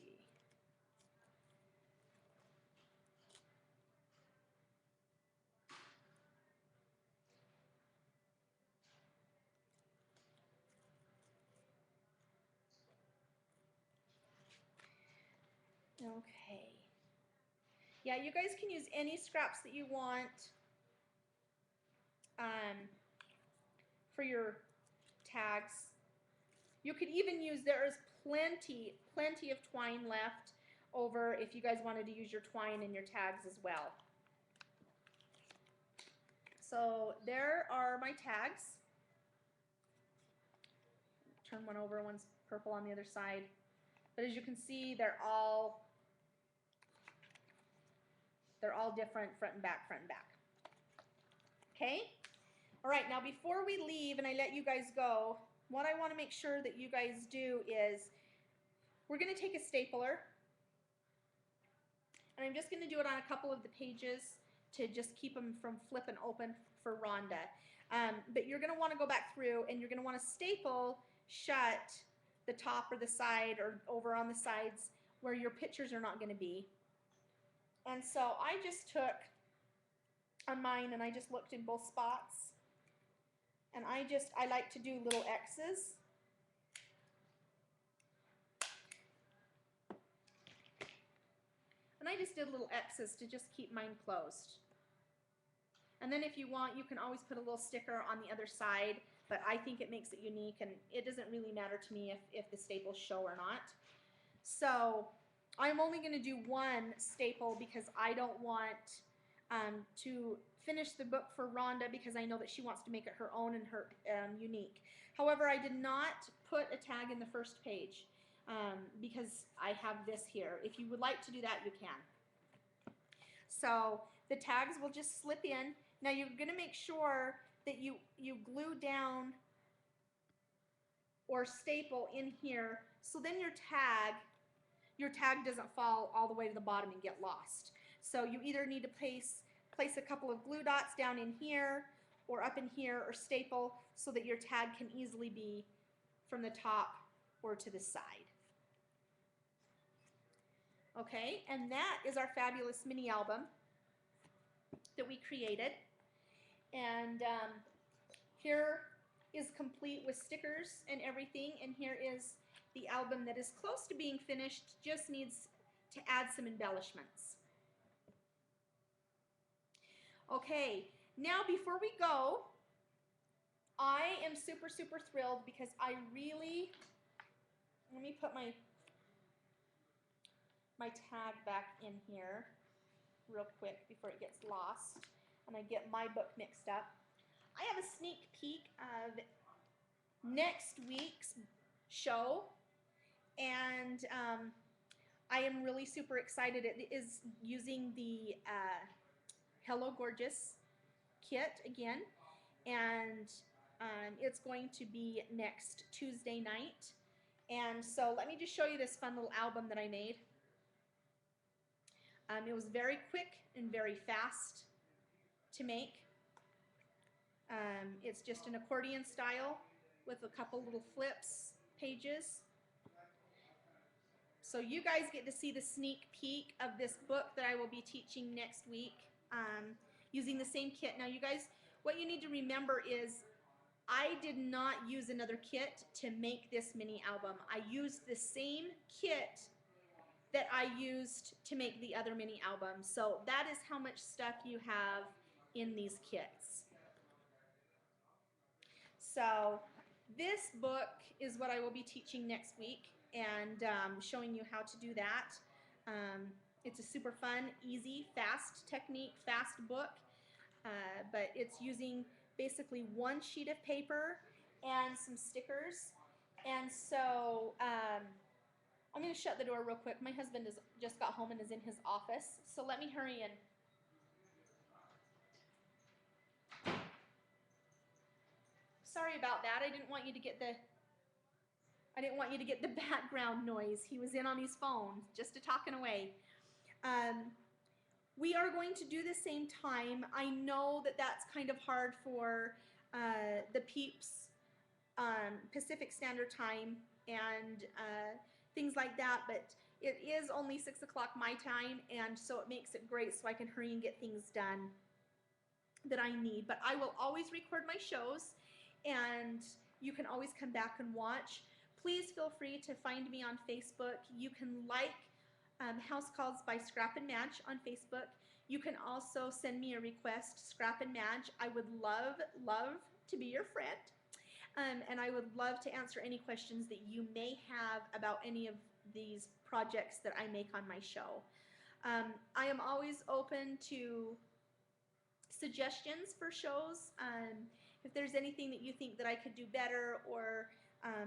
Okay. Yeah, you guys can use any scraps that you want for your tags. You could even use, there is plenty of twine left over if you guys wanted to use your twine in your tags as well. So there are my tags. Turn one over, one's purple on the other side. But as you can see, they're all different, front and back, front and back. Okay? All right, now before we leave and I let you guys go, what I want to make sure that you guys do is we're going to take a stapler, and I'm just going to do it on a couple of the pages to just keep them from flipping open for Rhonda. But you're going to want to go back through and you're going to want to staple shut the top or the side or over on the sides where your pictures are not going to be. And so I just took on mine and I just looked in both spots, and I like to do little X's. And I just did little X's to just keep mine closed. And then if you want, you can always put a little sticker on the other side, but I think it makes it unique, and it doesn't really matter to me if the staples show or not. So I'm only going to do one staple because I don't want to finish the book for Rhonda, because I know that she wants to make it her own and her unique. However, I did not put a tag in the first page because I have this here. If you would like to do that, you can. So the tags will just slip in. Now you're going to make sure that you glue down or staple in here, so then your tag doesn't fall all the way to the bottom and get lost. So you either need to place a couple of glue dots down in here or up in here, or staple so that your tag can easily be from the top or to the side. Okay, and that is our fabulous mini album that we created. And here is complete with stickers and everything, and here is the album that is close to being finished, just needs to add some embellishments. Okay, now before we go, I am super thrilled because I really, let me put my tag back in here real quick before it gets lost and I get my book mixed up. I have a sneak peek of next week's show, and I am really super excited. It is using the Hello Gorgeous kit again, and it's going to be next Tuesday night. And so let me just show you this fun little album that I made. It was very quick and very fast to make. It's just an accordion style with a couple little flips pages. So you guys get to see the sneak peek of this book that I will be teaching next week using the same kit. Now you guys, what you need to remember is I did not use another kit to make this mini album. I used the same kit that I used to make the other mini album. So that is how much stuff you have in these kits. So this book is what I will be teaching next week, and showing you how to do that. It's a super fun, easy, fast technique, fast book, but it's using basically one sheet of paper and some stickers. And so I'm going to shut the door real quick. My husband has just got home and is in his office, so let me hurry in. sorry about that. I didn't want you to get the background noise. He was in on his phone, just a talking away. We are going to do the same time. I know that that's kind of hard for the peeps, Pacific Standard Time and things like that, but it is only 6 o'clock my time, and so it makes it great so I can hurry and get things done that I need. But I will always record my shows, and you can always come back and watch. Please feel free to find me on Facebook. You can like House Calls by Scrap and Madge on Facebook. You can also send me a request, Scrap and Madge. I would love to be your friend. And I would love to answer any questions that you may have about any of these projects that I make on my show. I am always open to suggestions for shows. If there's anything that you think that I could do better or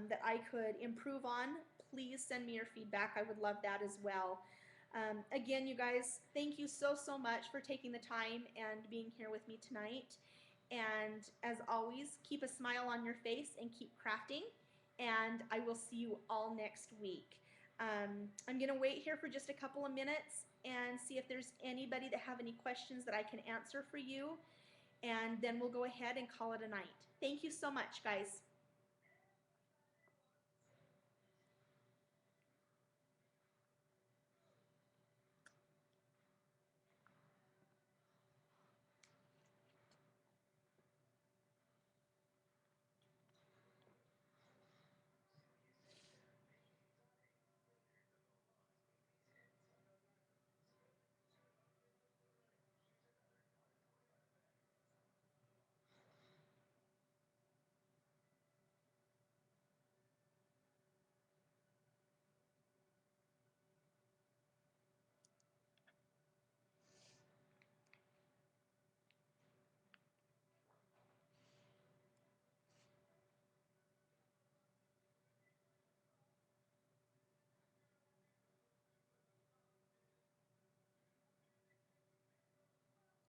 that I could improve on, please send me your feedback. I would love that as well. Again, you guys, thank you so much for taking the time and being here with me tonight. And as always, keep a smile on your face and keep crafting. And I will see you all next week. I'm going to wait here for just a couple of minutes and see if there's anybody that have any questions that I can answer for you. And then we'll go ahead and call it a night. Thank you so much, guys.